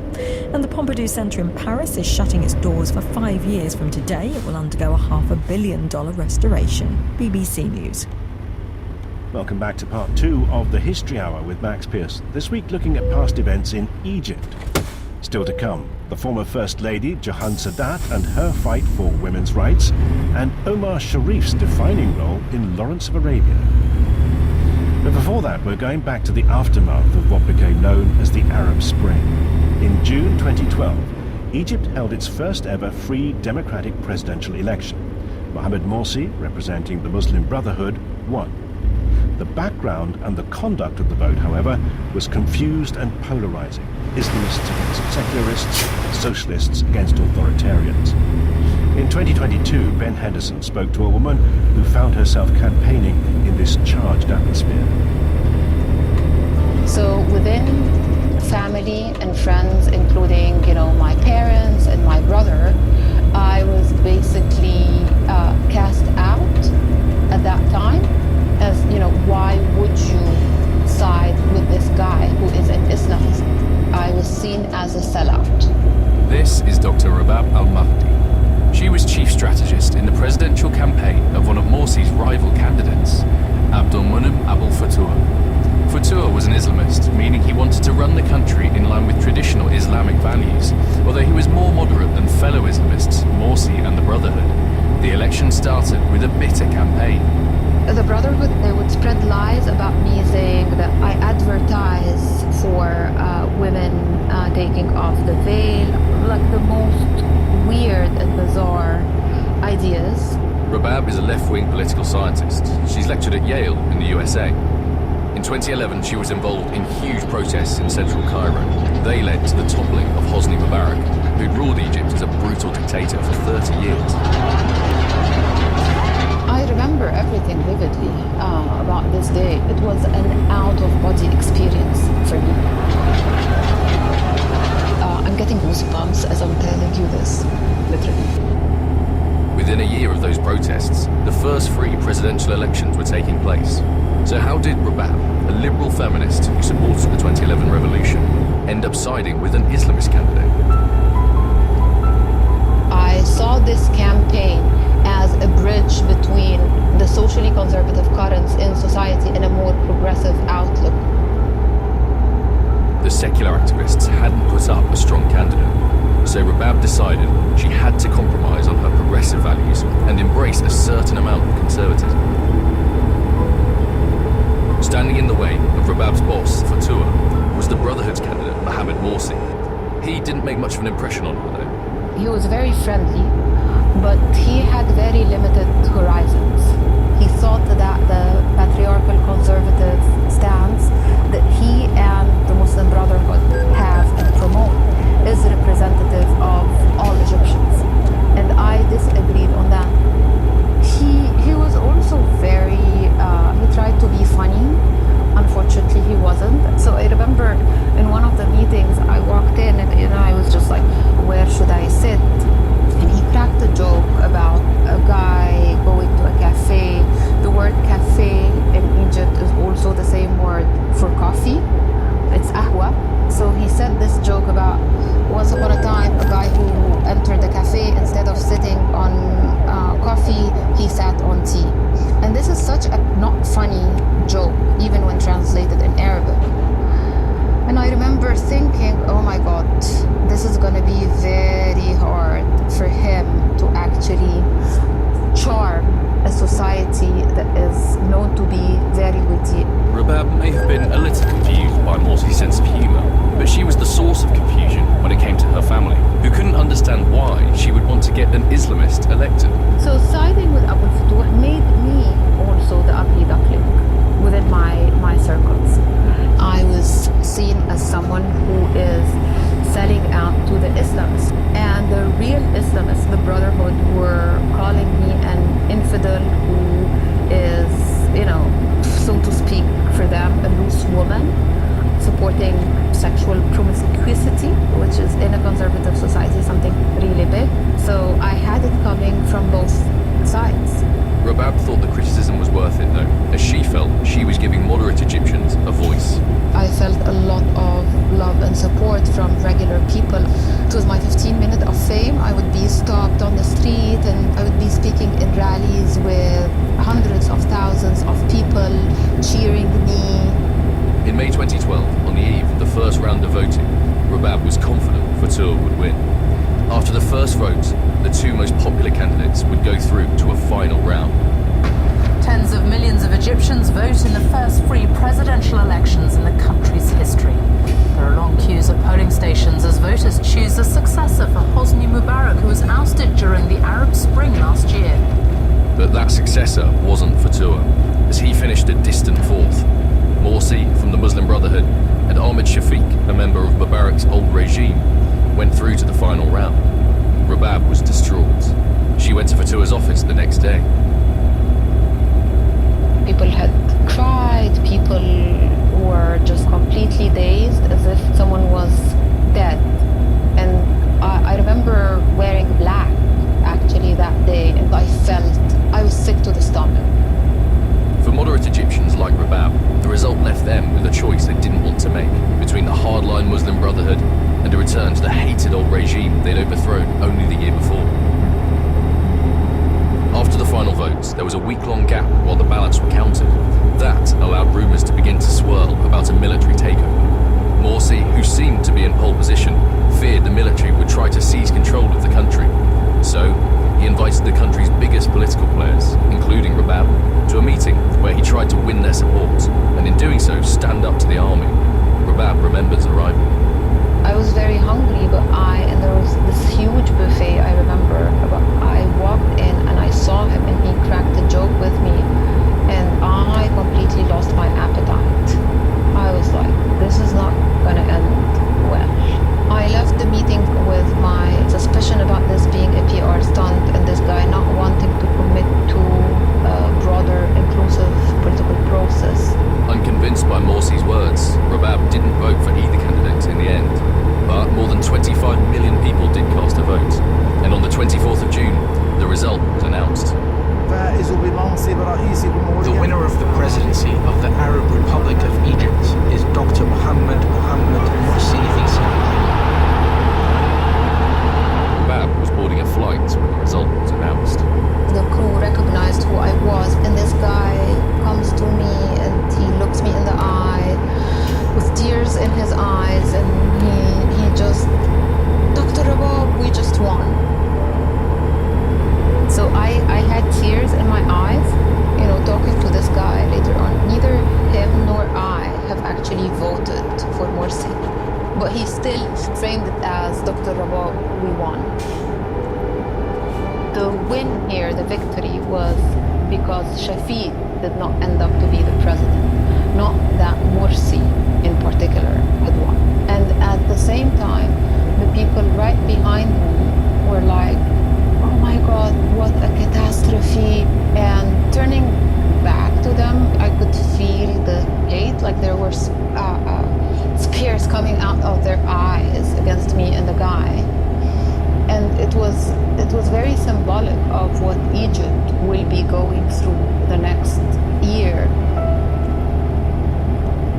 And the Pompidou Centre in Paris is shutting its doors for 5 years from today. It will undergo a $500 million restoration. BBC News. Welcome back to part 2 of the History Hour with Max Pierce. This week looking at past events in Egypt. Still to come, the former First Lady Jihan Sadat and her fight for women's rights, and Omar Sharif's defining role in Lawrence of Arabia. But before that, we're going back to the aftermath of what became known as the Arab Spring. In June 2012, Egypt held its first ever free democratic presidential election. Mohamed Morsi, representing the Muslim Brotherhood, won. The background and the conduct of the vote, however, was confused and polarizing. Islamists against secularists, socialists against authoritarians. In 2022, Ben Henderson spoke to a woman who found herself campaigning in this charged atmosphere. So within family and friends, including, my parents and my brother, I was basically cast out at that time. As why would you side with this guy who is an Islamist? I was seen as a sellout. This is Dr. Rabab Al-Mahdi. She was chief strategist in the presidential campaign of one of Morsi's rival candidates, Abdulmunim Abul Futuh. Futuh was an Islamist, meaning he wanted to run the country in line with traditional Islamic values, although he was more moderate than fellow Islamists, Morsi and the Brotherhood. The election started with a bitter campaign. The Brotherhood, they would spread lies about me, saying that I advertise for women taking off the veil, like the most weird and bizarre ideas. Rabab is a left-wing political scientist. She's lectured at Yale in the USA. In 2011, she was involved in huge protests in central Cairo. They led to the toppling of Hosni Mubarak, who'd ruled Egypt as a brutal dictator for 30 years. I remember everything vividly about this day. It was an out-of-body experience for me. I'm getting goosebumps as I'm telling you this, literally. Within a year of those protests, the first free presidential elections were taking place. So how did Rabab, a liberal feminist who supported the 2011 revolution, end up siding with an Islamist candidate? I saw this campaign as a bridge between the socially conservative currents in society and a more progressive outlook. The secular activists hadn't put up a strong candidate, so Rabab decided she had to compromise on her progressive values and embrace a certain amount of conservatism. Standing in the way of Rabab's boss, Fatua, was the Brotherhood's candidate, Mohammed Morsi. He didn't make much of an impression on her, though. He was very friendly, but he had very limited horizons. He thought that the patriarchal conservative stance that he and the Muslim Brotherhood have and promote is representative of all Egyptians. And I disagreed on that. He was also very, he tried to be funny. Unfortunately, he wasn't. So I remember in one of the meetings, I walked in and I was just like, where should I sit? And he cracked a joke about a guy going to a cafe. The word cafe in Egypt is also the same word for coffee. It's ahwa. So he said this joke about once upon a time, a guy who entered the cafe, instead of sitting on coffee, he sat on tea. And this is such a not funny joke, even when translated in Arabic. And I remember thinking, oh my God, this is going to be very hard for him to actually charm a society that is known to be very witty. Rabab may have been a little confused by Morsi's sense of humour, but she was the source of confusion when it came to her family, who couldn't understand why she would want to get an Islamist elected. So siding with Abu Futuh made me also the ugly duckling within my circles. I was seen as someone who is selling out to the Islamists. And the real Islamists, the Brotherhood, were calling me an infidel who is, so to speak, for them, a loose woman, supporting sexual promiscuity, which is in a conservative society something really big. So I had it coming from both sides. Rabab thought the criticism was worth it, though, as she felt she was giving moderate Egyptians a voice. I felt a lot of love and support from regular people. It was my 15 minutes of fame. I would be stopped on the street and I would be speaking in rallies with hundreds of thousands of people cheering me. In May 2012, on the eve of the first round of voting, Rabab was confident Fatua would win. After the first vote, the two most popular candidates would go through to a final round. Tens of millions of Egyptians vote in the first free presidential elections in the country's history. There are long queues at polling stations as voters choose a successor for Hosni Mubarak, who was ousted during the Arab Spring last year. But that successor wasn't Fatua, as he finished a distant fourth. Morsi from the Muslim Brotherhood and Ahmed Shafiq, a member of Mubarak's old regime, went through to the final round. Rabab was distraught. She went to Fatua's office the next day. People had cried, people were just completely dazed, as if someone was dead. And I remember wearing black, actually, that day, and I felt I was sick to the stomach. For moderate Egyptians like Rabab, the result left them with a choice they didn't want to make between the hardline Muslim Brotherhood and a return to the hated old regime they'd overthrown only the year before. After the final votes, there was a week-long gap while the ballots were counted. That allowed rumours to begin to swirl about a military takeover. Morsi, who seemed to be in pole position, feared the military would try to seize control of the country. So, he invited the country's biggest political players, including Rabab, to a meeting where he tried to win their support, and in doing so, stand up to the army. Rabab remembers arriving. I was very hungry, and there was this huge buffet, I remember. I walked in and I saw him and he cracked a joke with me, and I completely lost my appetite. I was like, this is not gonna end well. I left the meeting with my win here, the victory, was because Shafiq did not end up to be the president, not that Morsi in particular had won. And at the same time, the people right behind me were like, oh my God, what a catastrophe. And turning back to them, I could feel the hate, like there were spears coming out of their eyes against me and the guy. And it was very symbolic of what Egypt will be going through the next year.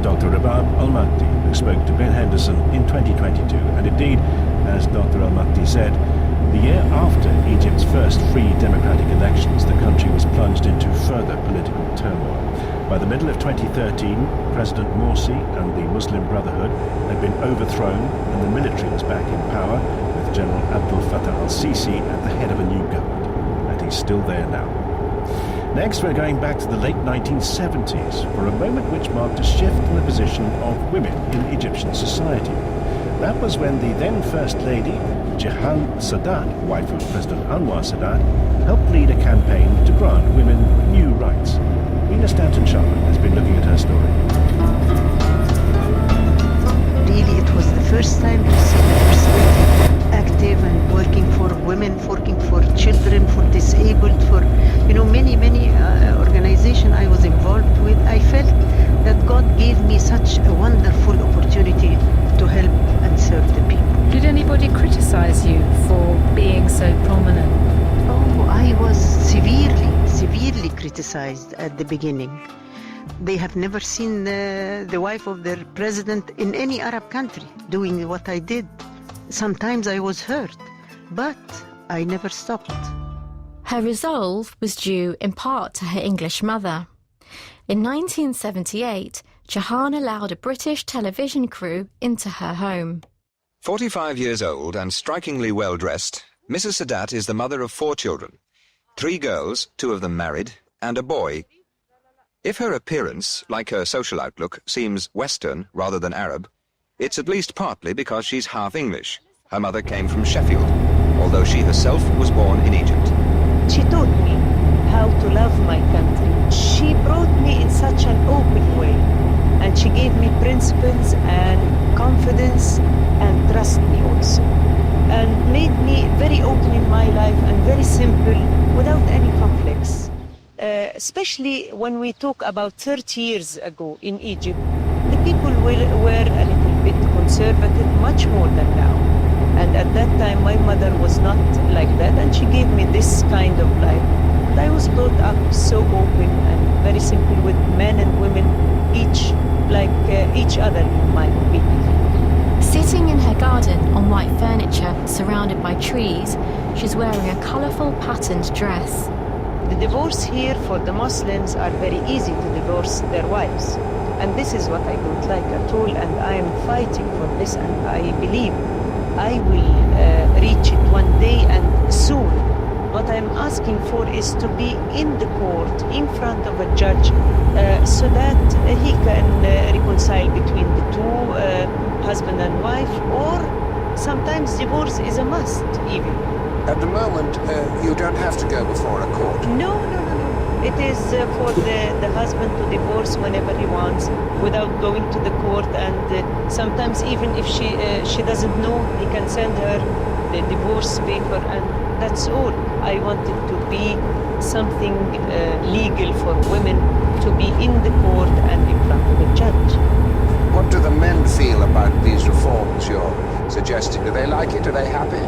Dr. Rabab Al-Mahdi, who spoke to Ben Henderson in 2022, and indeed, as Dr. Al-Mahdi said, the year after Egypt's first free democratic elections, the country was plunged into further political turmoil. By the middle of 2013, President Morsi and the Muslim Brotherhood had been overthrown and the military was back in power, with General Abdel Fattah al-Sisi at the head of a new government. And he's still there now. Next, we're going back to the late 1970s for a moment which marked a shift in the position of women in Egyptian society. That was when the then First Lady, Jehan Sadat, wife of President Anwar Sadat, helped lead a campaign to grant women new rights. Nina Stanton-Sharman has been looking at her story. Really, it was the first time to see the First Lady active and working for women, working for children, for disabled, for many organizations I was involved with. I felt that God gave me such a wonderful opportunity to help and serve the people. Did anybody criticize you for being so prominent? Oh, I was severely criticized at the beginning. They have never seen the wife of their president in any Arab country doing what I did. Sometimes I was hurt, but I never stopped. Her resolve was due in part to her English mother. In 1978, Jahan allowed a British television crew into her home. 45 years old and strikingly well-dressed, Mrs. Sadat is the mother of 4 children, 3 girls, 2 of them married, and a boy. If her appearance, like her social outlook, seems Western rather than Arab, it's at least partly because she's half English. Her mother came from Sheffield, although she herself was born in Egypt. She taught me how to love my country. She brought me in such an open way, and she gave me principles and confidence and trust me also, and made me very open in my life and very simple without any conflicts. Especially when we talk about 30 years ago in Egypt, the people were a little bit conservative, much more than now. And at that time, my mother was not like that, and she gave me this kind of life. And I was brought up so open and very simple with men and women, each like each other, in my opinion. Sitting in her garden on white furniture surrounded by trees, she's wearing a colourful patterned dress. The divorce here for the Muslims are very easy to divorce their wives. And this is what I don't like at all, and I am fighting for this, and I believe I will reach it one day and soon. What I'm asking for is to be in the court, in front of a judge, so that he can reconcile between the two, husband and wife, or sometimes divorce is a must even. At the moment, you don't have to go before a court. No. It is for the husband to divorce whenever he wants, without going to the court, and sometimes even if she doesn't know, he can send her the divorce paper, and that's all. I want it to be something legal for women to be in the court and in front of a judge. What do the men feel about these reforms you're suggesting? Do they like it? Are they happy?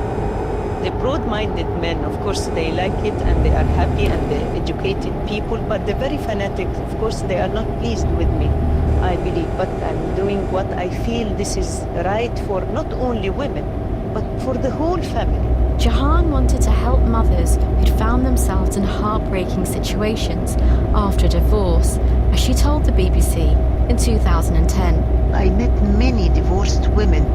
The broad-minded men, of course, they like it and they are happy, and the educated people, but the very fanatics, of course, they are not pleased with me, I believe. But I'm doing what I feel this is right for not only women, but for the whole family. Jahan wanted to help mothers who'd found themselves in heartbreaking situations after divorce, as she told the BBC in 2010. I met many divorced women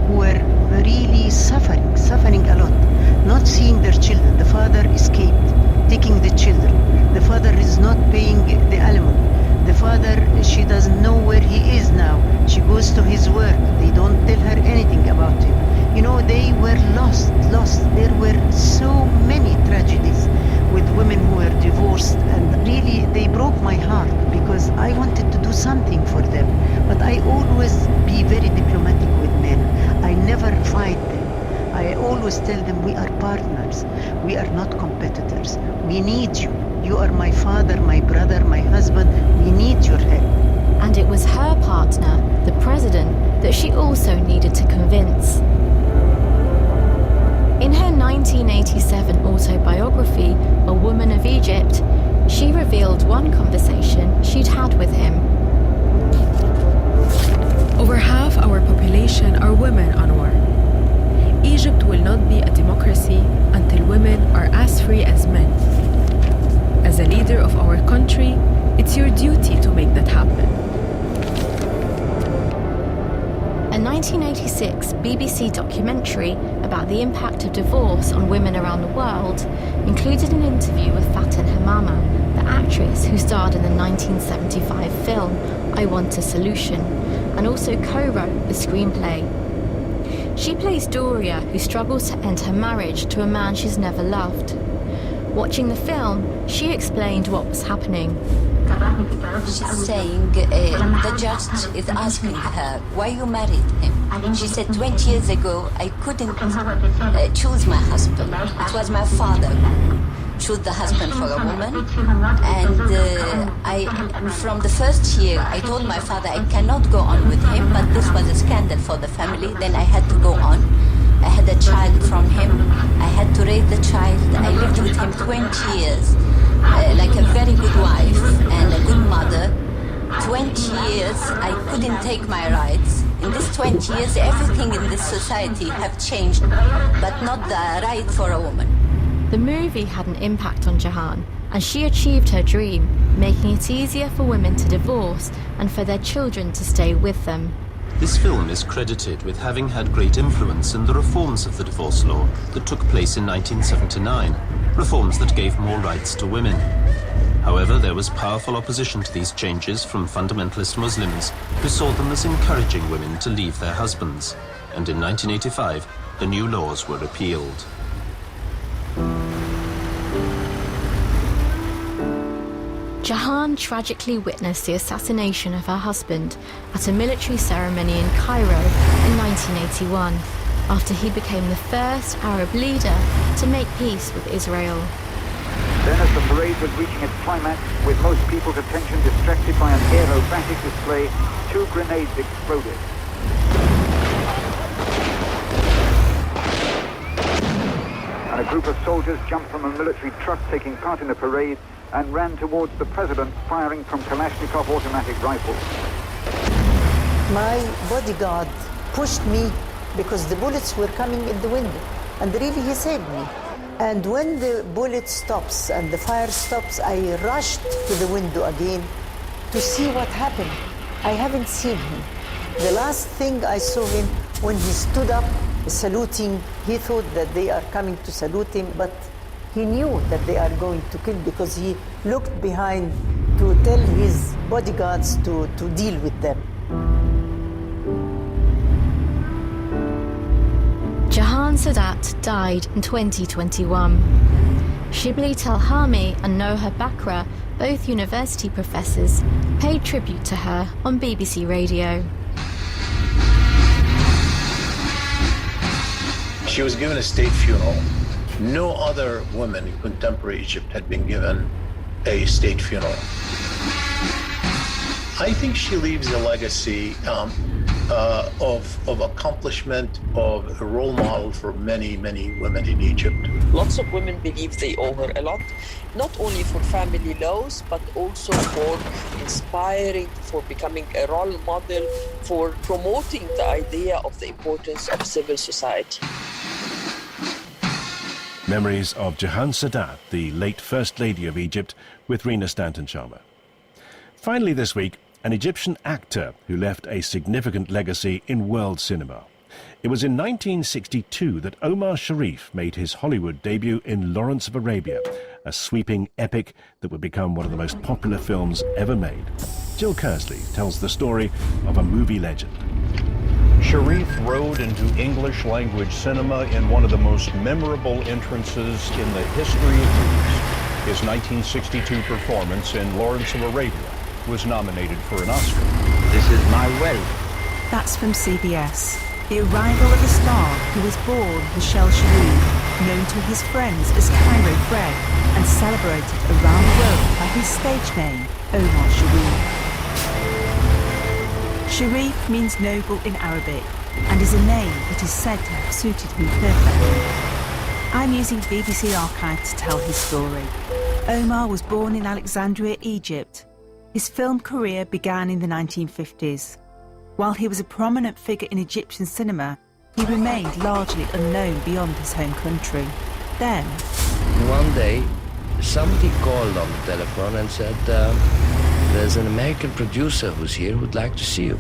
who were really suffering a lot, not seeing their children. The father escaped, taking the children. The father is not paying the alimony. The father, she doesn't know where he is now. She goes to his work. They don't tell her anything about him. You know, they were lost. There were so many tragedies with women who were divorced, and really they broke my heart because I wanted to do something for them. But I always be very diplomatic with men. I never fight them. I always tell them we are partners. We are not competitors. We need you. You are my father, my brother, my husband. We need your help. And it was her partner, the president, that she also needed to convince. In her 1987 autobiography, A Woman of Egypt, she revealed one conversation she'd had with him. Over half our population are women, Anwar. Egypt will not be a democracy until women are as free as men. As a leader of our country, it's your duty to make that happen. A 1986 BBC documentary about the impact of divorce on women around the world included an interview with Faten Hamama, the actress who starred in the 1975 film I Want a Solution, and also co-wrote the screenplay. She plays Doria, who struggles to end her marriage to a man she's never loved. Watching the film, she explained what was happening. She's saying the judge is asking her why you married him. She said 20 years ago I couldn't choose my husband. It was my father who chose the husband for a woman, and from the first year I told my father I cannot go on with him, but this was a scandal for the family. Then I had to go on. I had a child from him. I had to raise the child. I lived with him 20 years. Like a very good wife and a good mother. 20 years I couldn't take my rights. In these 20 years everything in this society have changed, but not the right for a woman. The movie had an impact on Jahan, and she achieved her dream, making it easier for women to divorce and for their children to stay with them. This film is credited with having had great influence in the reforms of the divorce law that took place in 1979, reforms that gave more rights to women. However, there was powerful opposition to these changes from fundamentalist Muslims who saw them as encouraging women to leave their husbands. And in 1985, the new laws were repealed. Jahan tragically witnessed the assassination of her husband at a military ceremony in Cairo in 1981, after he became the first Arab leader to make peace with Israel. Then as the parade was reaching its climax, with most people's attention distracted by an aerobatic display, 2 grenades exploded. And a group of soldiers jumped from a military truck taking part in the parade and ran towards the president, firing from Kalashnikov automatic rifles. My bodyguard pushed me because the bullets were coming in the window, and really he saved me. And when the bullet stops and the fire stops, I rushed to the window again to see what happened. I haven't seen him. The last thing I saw him when he stood up saluting, he thought that they are coming to salute him, but he knew that they are going to kill because he looked behind to tell his bodyguards to deal with them. Jahan Sadat died in 2021. Shibli Telhami and Noha Bakra, both university professors, paid tribute to her on BBC Radio. She was given a state funeral. No other woman in contemporary Egypt had been given a state funeral. I think she leaves a legacy of accomplishment, of a role model for many, many women in Egypt. Lots of women believe they owe her a lot, not only for family laws, but also for inspiring, for becoming a role model, for promoting the idea of the importance of civil society. Memories of Jahan Sadat, the late First Lady of Egypt, with Rina Stanton-Sharma. Finally this week, an Egyptian actor who left a significant legacy in world cinema. It was in 1962 that Omar Sharif made his Hollywood debut in Lawrence of Arabia, a sweeping epic that would become one of the most popular films ever made. Jill Kersley tells the story of a movie legend. Sharif rode into English-language cinema in one of the most memorable entrances in the history of movies. His 1962 performance in Lawrence of Arabia was nominated for an Oscar. This is my way. That's from CBS. The arrival of a star who was born Michel Sharif, known to his friends as Cairo Fred, and celebrated around the world by his stage name, Omar Sharif. Sharif means noble in Arabic, and is a name that is said to have suited him perfectly. I'm using BBC Archive to tell his story. Omar was born in Alexandria, Egypt. His film career began in the 1950s. While he was a prominent figure in Egyptian cinema, he remained largely unknown beyond his home country. Then, one day, somebody called on the telephone and said, there's an American producer who's here who'd like to see you.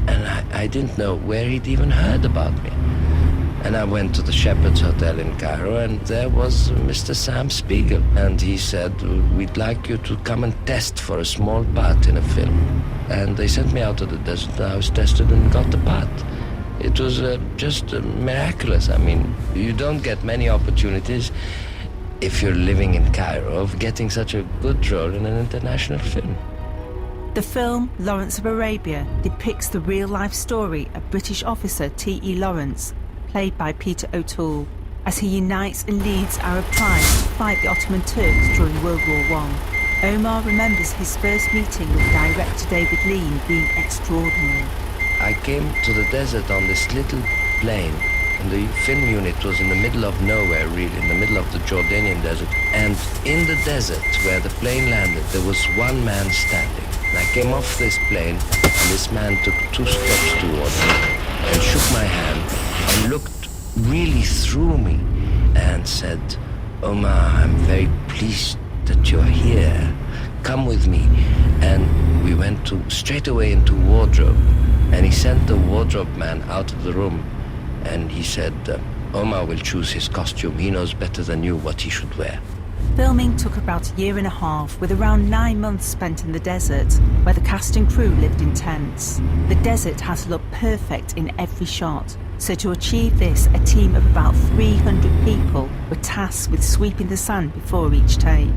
And I didn't know where he'd even heard about me. And I went to the Shepherd's Hotel in Cairo, and there was Mr. Sam Spiegel. And he said, we'd like you to come and test for a small part in a film. And they sent me out to the desert. I was tested and got the part. It was just miraculous. I mean, you don't get many opportunities if you're living in Cairo of getting such a good role in an international film. the film Lawrence of Arabia depicts the real-life story of British officer T.E. Lawrence, played by Peter O'Toole, as he unites and leads Arab tribes to fight the Ottoman Turks during World War I. Omar remembers his first meeting with director David Lean being extraordinary. I came to the desert on this little plane, and the film unit was in the middle of nowhere, really, in the middle of the Jordanian desert. And in the desert, where the plane landed, there was one man standing. And I came off this plane, and this man took 2 steps towards me and shook my hand and looked really through me and said, "Omar, I'm very pleased that you're here. Come with me." And we went straight away into wardrobe. And he sent the wardrobe man out of the room. And he said, Omar will choose his costume. He knows better than you what he should wear. Filming took about a year and a half, with around 9 months spent in the desert, where the cast and crew lived in tents. The desert has to look perfect in every shot. So to achieve this, a team of about 300 people were tasked with sweeping the sand before each take.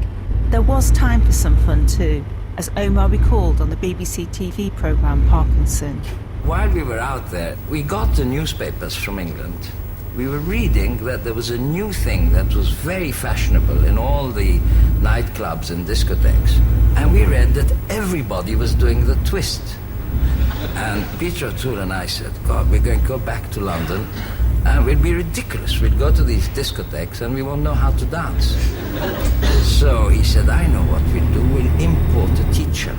There was time for some fun too, as Omar recalled on the BBC TV programme Parkinson. While we were out there, we got the newspapers from England. We were reading that there was a new thing that was very fashionable in all the nightclubs and discotheques. And we read that everybody was doing the twist. And Peter O'Toole and I said, God, we're going to go back to London and we'll be ridiculous. We'll go to these discotheques and we won't know how to dance. So he said, I know what we'll do. We'll import a teacher.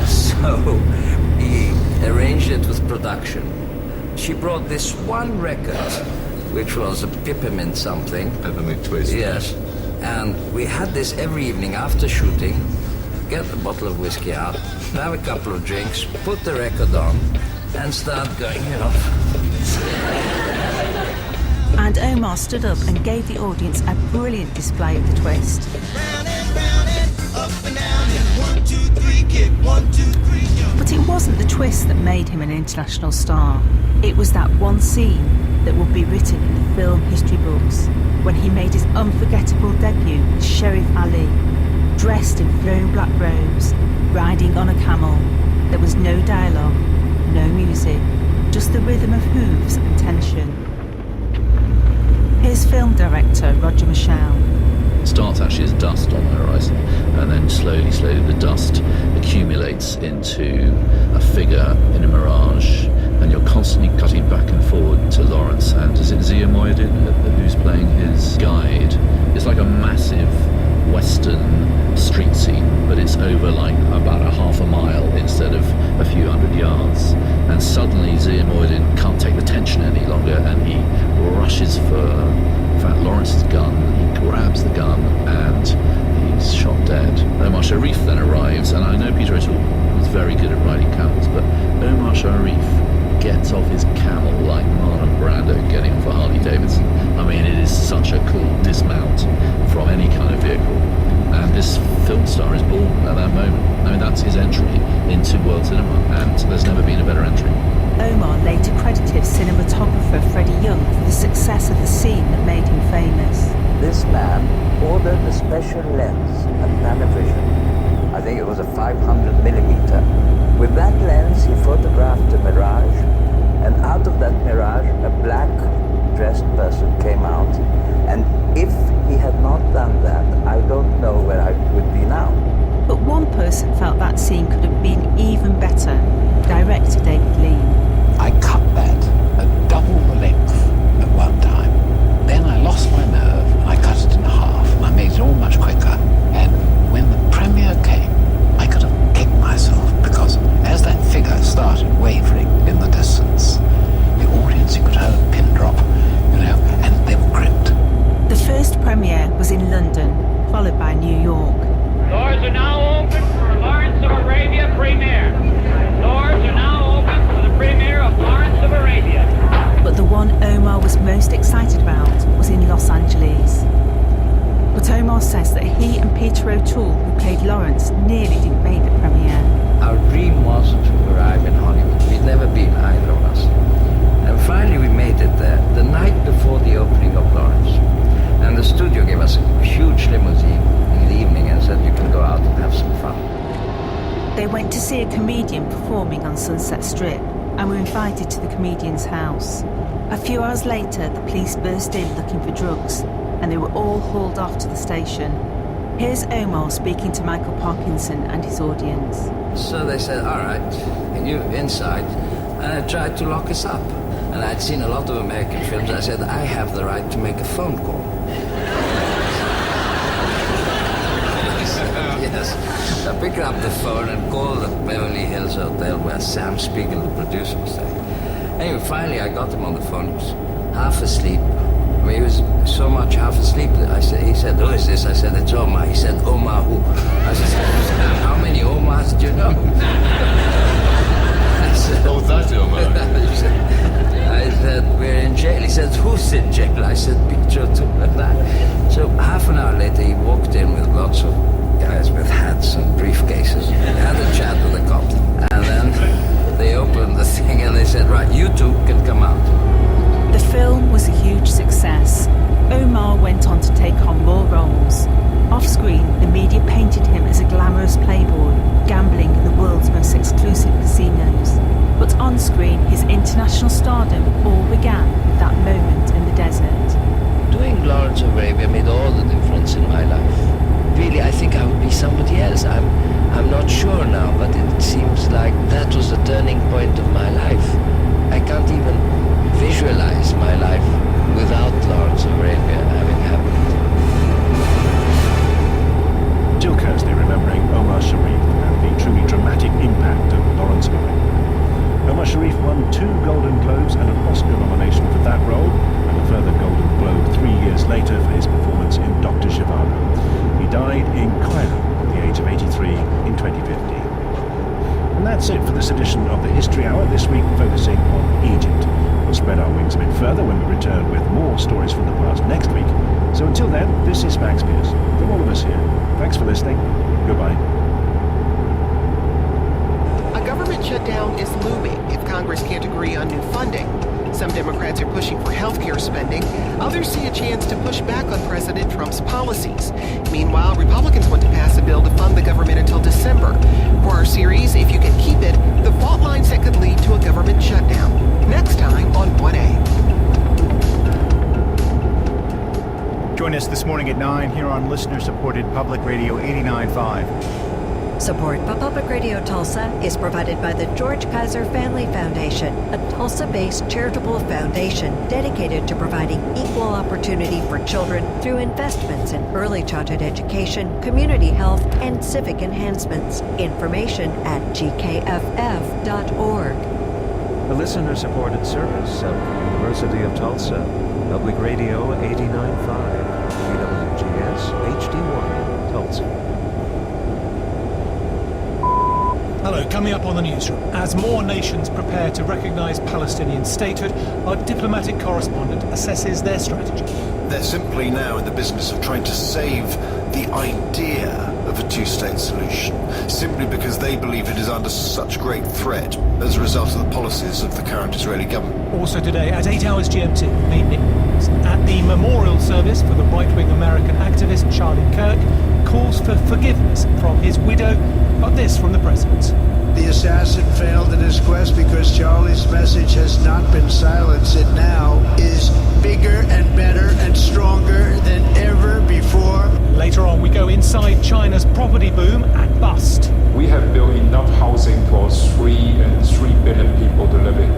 So he arranged it with production. She brought this one record, which was a peppermint something. Peppermint twist. Yes. And we had this every evening after shooting. Get a bottle of whiskey out, have a couple of drinks, put the record on, and start going, you know. And Omar stood up and gave the audience a brilliant display of the twist. But it wasn't the twist that made him an international star. It was that one scene that would be written in the film history books, when he made his unforgettable debut as Sheriff Ali, dressed in flowing black robes, riding on a camel. There was no dialogue, no music, just the rhythm of hooves and tension. Here's film director Roger Michelle. It starts actually as dust on the horizon, and then slowly the dust accumulates into a figure in a mirage, and you're constantly cutting back and forward to Lawrence. And is it Zia Moyedin who's playing his guide? It's like a massive western street scene, but it's over like about a half a mile instead of a few hundred yards. And suddenly Zia Moyedin can't take the tension any longer, and he rushes for, in fact, Lawrence's gun. He grabs the gun and he's shot dead. Omar Sharif then arrives, and I know Peter O'Toole was very good at riding camels, but Omar Sharif gets off his camel like Marlon Brando getting off a Harley Davidson. I mean, it is such a cool dismount from any kind of vehicle. And this film star is born at that moment. I mean, that's his entry into world cinema, and there's never been a better man ordered a special lens, a Panavision. I think it was a 500 millimeter. With that lens, he photographed a mirage, and out of that mirage, a black-dressed person came out. And if he had not done that, I don't know where I would be now. But one person felt that scene could have been even better. Director David Lean. I cut that at double the length at one time. Then I lost my nerve and I cut it in half and I made it all much quicker. And when the premiere came, I could have kicked myself because as that figure started wavering in the distance, the audience, you could hear a pin drop, and they were gripped. The first premiere was in London, followed by New York. Doors are now open for Lawrence of Arabia premiere. Doors are now open for the premiere of Lawrence of Arabia. But the one Omar was most excited about was in Los Angeles. But Omar says that he and Peter O'Toole, who played Lawrence, nearly didn't make the premiere. Our dream was to arrive in Hollywood. We'd never been, either of us. And finally we made it there, the night before the opening of Lawrence. And the studio gave us a huge limousine in the evening and said, you can go out and have some fun. They went to see a comedian performing on Sunset Strip and were invited to the comedian's house. A few hours later, the police burst in looking for drugs, and they were all hauled off to the station. Here's Omar speaking to Michael Parkinson and his audience. So they said, all right, you inside. And I tried to lock us up. And I'd seen a lot of American films. I said, I have the right to make a phone call. Yes. I picked up the phone and called the Beverly Hills Hotel where Sam Spiegel, the producer, was staying. Anyway, finally I got him on the phone. He was half asleep. I mean, he was so much half asleep that he said, who is this? I said, it's Omar. He said, Omar who? I said, how many Omars do you know? I said, oh, that's Omar. I said, we're in jail. He said, who's in jail? I said, Peter O'Toole and that. So half an hour later, he walked in with lots of guys with hats and briefcases. Had a chat with the cops. And then they opened the thing and they said, right, you two can come out. The film was a huge success. Omar went on to take on more roles. Off-screen, the media painted him as a glamorous playboy, gambling in the world's most exclusive casinos. But on-screen, his international stardom all began with that moment in the desert. Doing Lawrence of Arabia made all the difference in my life. Really, I think I would be somebody else. I'm not sure now, but it seems like that was the turning point of my life. I can't even visualize my life without Lawrence of Arabia having happened. Till Thursday, remembering Omar Sharif and the truly dramatic impact of Lawrence of Arabia. Omar Sharif won 2 Golden Globes and an Oscar nomination for that role, and a further Golden Globe 3 years later for his performance in Dr. Zhivago. He died in Cairo at the age of 83 in 2015. And that's it for this edition of the History Hour, this week focusing on Egypt. We'll spread our wings a bit further when we return with more stories from the past next week. So until then, this is Max Pierce. From all of us here, thanks for listening. Goodbye. A government shutdown is looming if Congress can't agree on new funding. Some Democrats are pushing for health care spending. Others see a chance to push back on President Trump's policies. Meanwhile, Republicans want to pass a bill to fund the government until December. For our series, If You Can Keep It, the fault lines that could lead to a government shutdown. Next time on 1A. Join us this morning at 9 here on listener-supported Public Radio 89.5. Support for Public Radio Tulsa is provided by the George Kaiser Family Foundation, a Tulsa-based charitable foundation dedicated to providing equal opportunity for children through investments in early childhood education, community health, and civic enhancements. Information at gkff.org. A listener-supported service of University of Tulsa, Public Radio 89.5, WGS HD1, Tulsa. Hello, coming up on the newsroom. As more nations prepare to recognise Palestinian statehood, our diplomatic correspondent assesses their strategy. They're simply now in the business of trying to save the idea of a two-state solution, simply because they believe it is under such great threat as a result of the policies of the current Israeli government. Also today, at 8 hours GMT, May Nichols, at the memorial service for the right-wing American activist Charlie Kirk, calls for forgiveness from his widow. Got this from the president. The assassin failed in his quest because Charlie's message has not been silenced. It now is bigger and better and stronger than ever before. Later on, we go inside China's property boom and bust. We have built enough housing for 3 billion people to live in.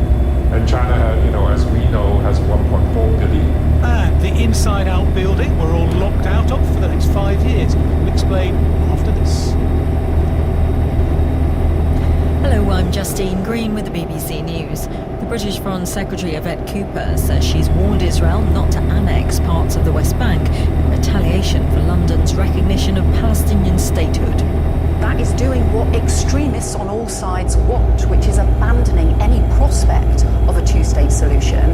And China, as we know, has 1.4 billion. And the inside-out building we're all locked out of for the next 5 years. We'll explain after this. Hello, I'm Justine Green with the BBC News. The British Foreign Secretary Yvette Cooper says she's warned Israel not to annex parts of the West Bank in retaliation for London's recognition of Palestinian statehood. That is doing what extremists on all sides want, which is abandoning any prospect of a two-state solution.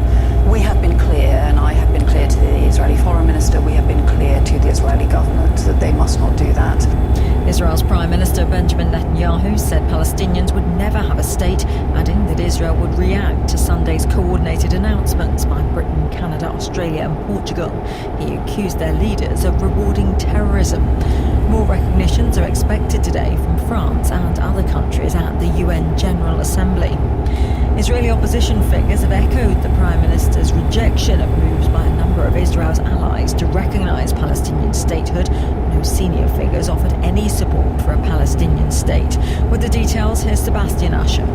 We have been clear, and I have been clear to the Israeli Foreign Minister, we have been clear to the Israeli government that they must not do that. Israel's Prime Minister Benjamin Netanyahu said Palestinians would never have a state, adding that Israel would react to Sunday's coordinated announcements by Britain, Canada, Australia and Portugal. He accused their leaders of rewarding terrorism. More recognitions are expected today from France and other countries at the UN General Assembly. Israeli opposition figures have echoed the Prime Minister's rejection of moves by a number of Israel's allies to recognise Palestinian statehood. No senior figures offered any support for a Palestinian state. With the details, here's Sebastian Usher.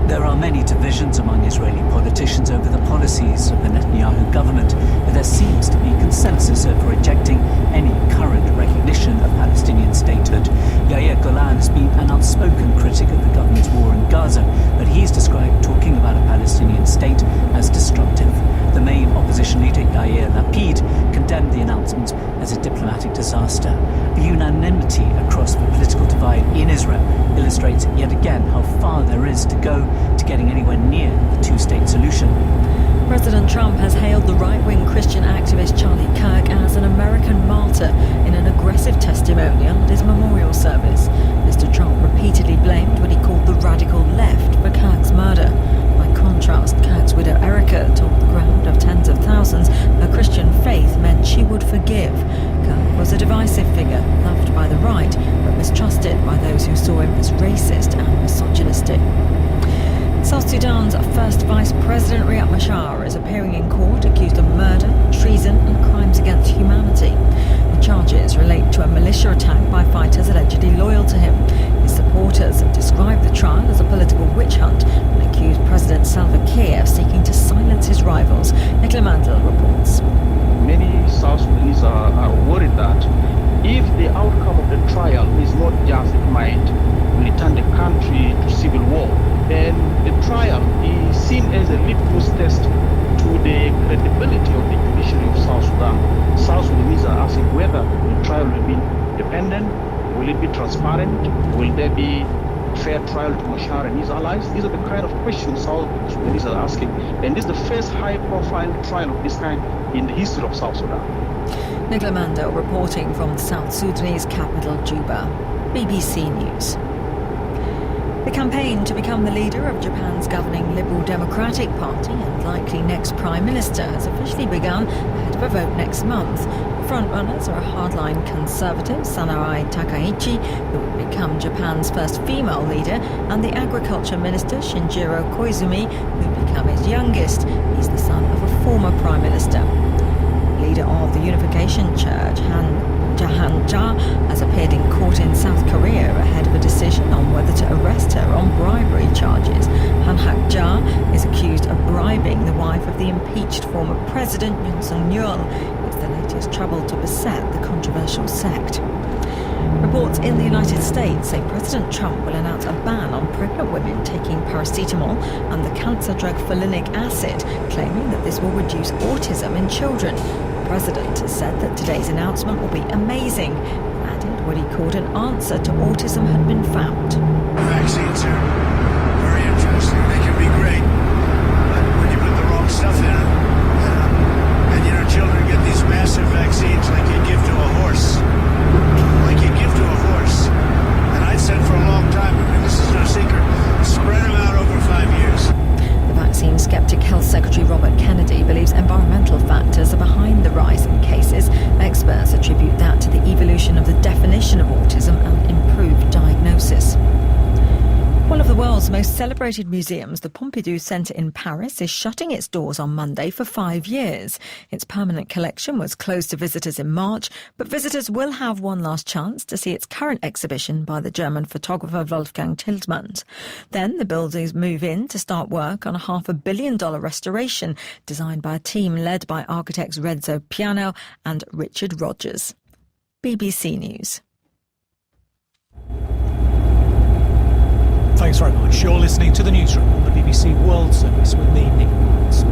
There are many divisions among Israeli politicians over the policies of the Netanyahu government, but there seems to be consensus over rejecting any current recognition of Palestinian statehood. Yair Golan has been an outspoken critic of the government's war in Gaza, but he's described talking about a Palestinian state as destructive. The main opposition leader, Yair Lapid, condemned the announcements as a diplomatic disaster. The unanimity across the political divide in Israel illustrates yet again how far there is to go to getting anywhere near the two-state solution. President Trump has hailed the right-wing Christian activist Charlie Kirk as an American martyr in an aggressive testimonial at his memorial service. Mr. Trump repeatedly blamed what he called the radical left for Kirk's murder. By contrast, Kirk's widow Erica told the crowd of tens of thousands her Christian faith meant she would forgive. Kirk was a divisive figure, loved by the right, but mistrusted by those who saw him as racist and misogynistic. South Sudan's first Vice President Riek Machar is appearing in court accused of murder, treason and crimes against humanity. The charges relate to a militia attack by fighters allegedly loyal to him. His supporters have described the trial as a political witch hunt and accused President Salva Kiir of seeking to silence his rivals. Nicola Mandel reports. Many South Sudanese are worried that if the outcome of the trial is not just it might return the country to civil war, then the trial is seen as a litmus test to the credibility of the judiciary of South Sudan. South Sudanese are asking whether the trial will be independent, will it be transparent, will there be a fair trial to Machar and his allies? These are the kind of questions South Sudanese are asking, and this is the first high-profile trial of this kind in the history of South Sudan. Nicola Mandel reporting from the South Sudanese capital, Juba. BBC News. The campaign to become the leader of Japan's governing Liberal Democratic Party and likely next Prime Minister has officially begun ahead of a vote next month. The frontrunners are a hardline conservative, Sanae Takaichi, who will become Japan's first female leader, and the Agriculture Minister, Shinjiro Koizumi, who will become his youngest. He's the son of a former Prime Minister. Leader of the Unification Church, Jahan Ja, has appeared in court in South Korea ahead of a decision on whether to arrest her on bribery charges. Han Hak-ja is accused of bribing the wife of the impeached former president Yoon Suk-yeol. It's the latest trouble to beset the controversial sect. Reports in the United States say President Trump will announce a ban on pregnant women taking paracetamol and the cancer drug folinic acid, claiming that this will reduce autism in children. The president has said that today's announcement will be amazing, and added what he called an answer to autism had been found. Vaccines are very interesting. They can be great, but when you put the wrong stuff in them, and children get these massive vaccines like you give to a horse. Like you give to a horse. expansion of the definition of autism and improved diagnosis. One of the world's most celebrated museums, the Pompidou Centre in Paris, is shutting its doors on Monday for 5 years. Its permanent collection was closed to visitors in March, but visitors will have one last chance to see its current exhibition by the German photographer Wolfgang Tillmans. Then the buildings move in to start work on a $500 million restoration designed by a team led by architects Renzo Piano and Richard Rogers. BBC News. Thanks very much. You're listening to the newsroom on the BBC World Service with me, Nick Woods.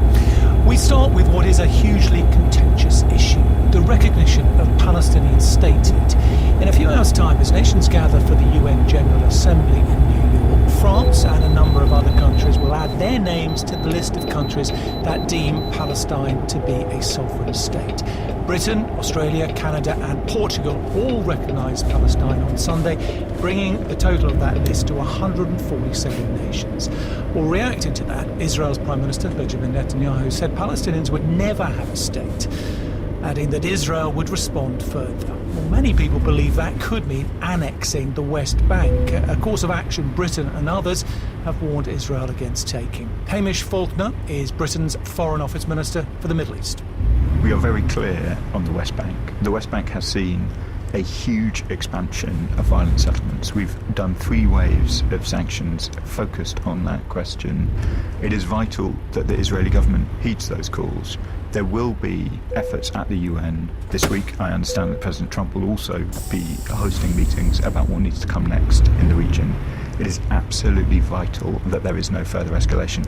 We start with what is a hugely contentious issue, the recognition of Palestinian statehood. In a few hours' time, as nations gather for the UN General Assembly in New York, France and a number of other countries will add their names to the list of countries that deem Palestine to be a sovereign state. Britain, Australia, Canada and Portugal all recognise Palestine on Sunday, bringing the total of that list to 147 nations. Well, reacting to that, Israel's Prime Minister Benjamin Netanyahu said Palestinians would never have a state, adding that Israel would respond further. Well, many people believe that could mean annexing the West Bank, a course of action Britain and others have warned Israel against taking. Hamish Faulkner is Britain's Foreign Office Minister for the Middle East. We are very clear on the West Bank. The West Bank has seen a huge expansion of violent settlements. We've done 3 waves of sanctions focused on that question. It is vital that the Israeli government heeds those calls. There will be efforts at the UN this week. I understand that President Trump will also be hosting meetings about what needs to come next in the region. It is absolutely vital that there is no further escalation.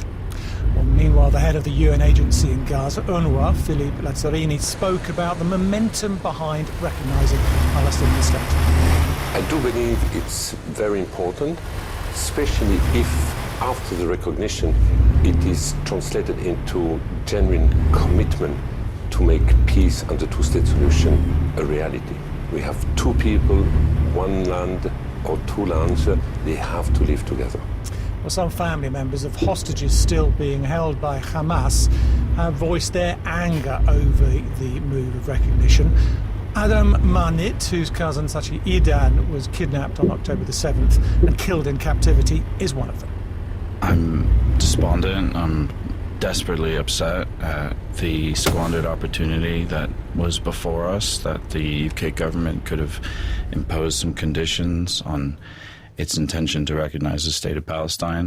Well, meanwhile, the head of the UN agency in Gaza, UNRWA, Philippe Lazzarini, spoke about the momentum behind recognising Palestinian state. I do believe it's very important, especially if after the recognition it is translated into genuine commitment to make peace and the two-state solution a reality. We have 2 people, 1 land or 2 lands, they have to live together. Well, some family members of hostages still being held by Hamas have voiced their anger over the move of recognition. Adam Manit, whose cousin Sachi Idan was kidnapped on October the 7th and killed in captivity, is one of them. I'm despondent. I'm desperately upset at the squandered opportunity that was before us, that the UK government could have imposed some conditions on its intention to recognize the state of Palestine.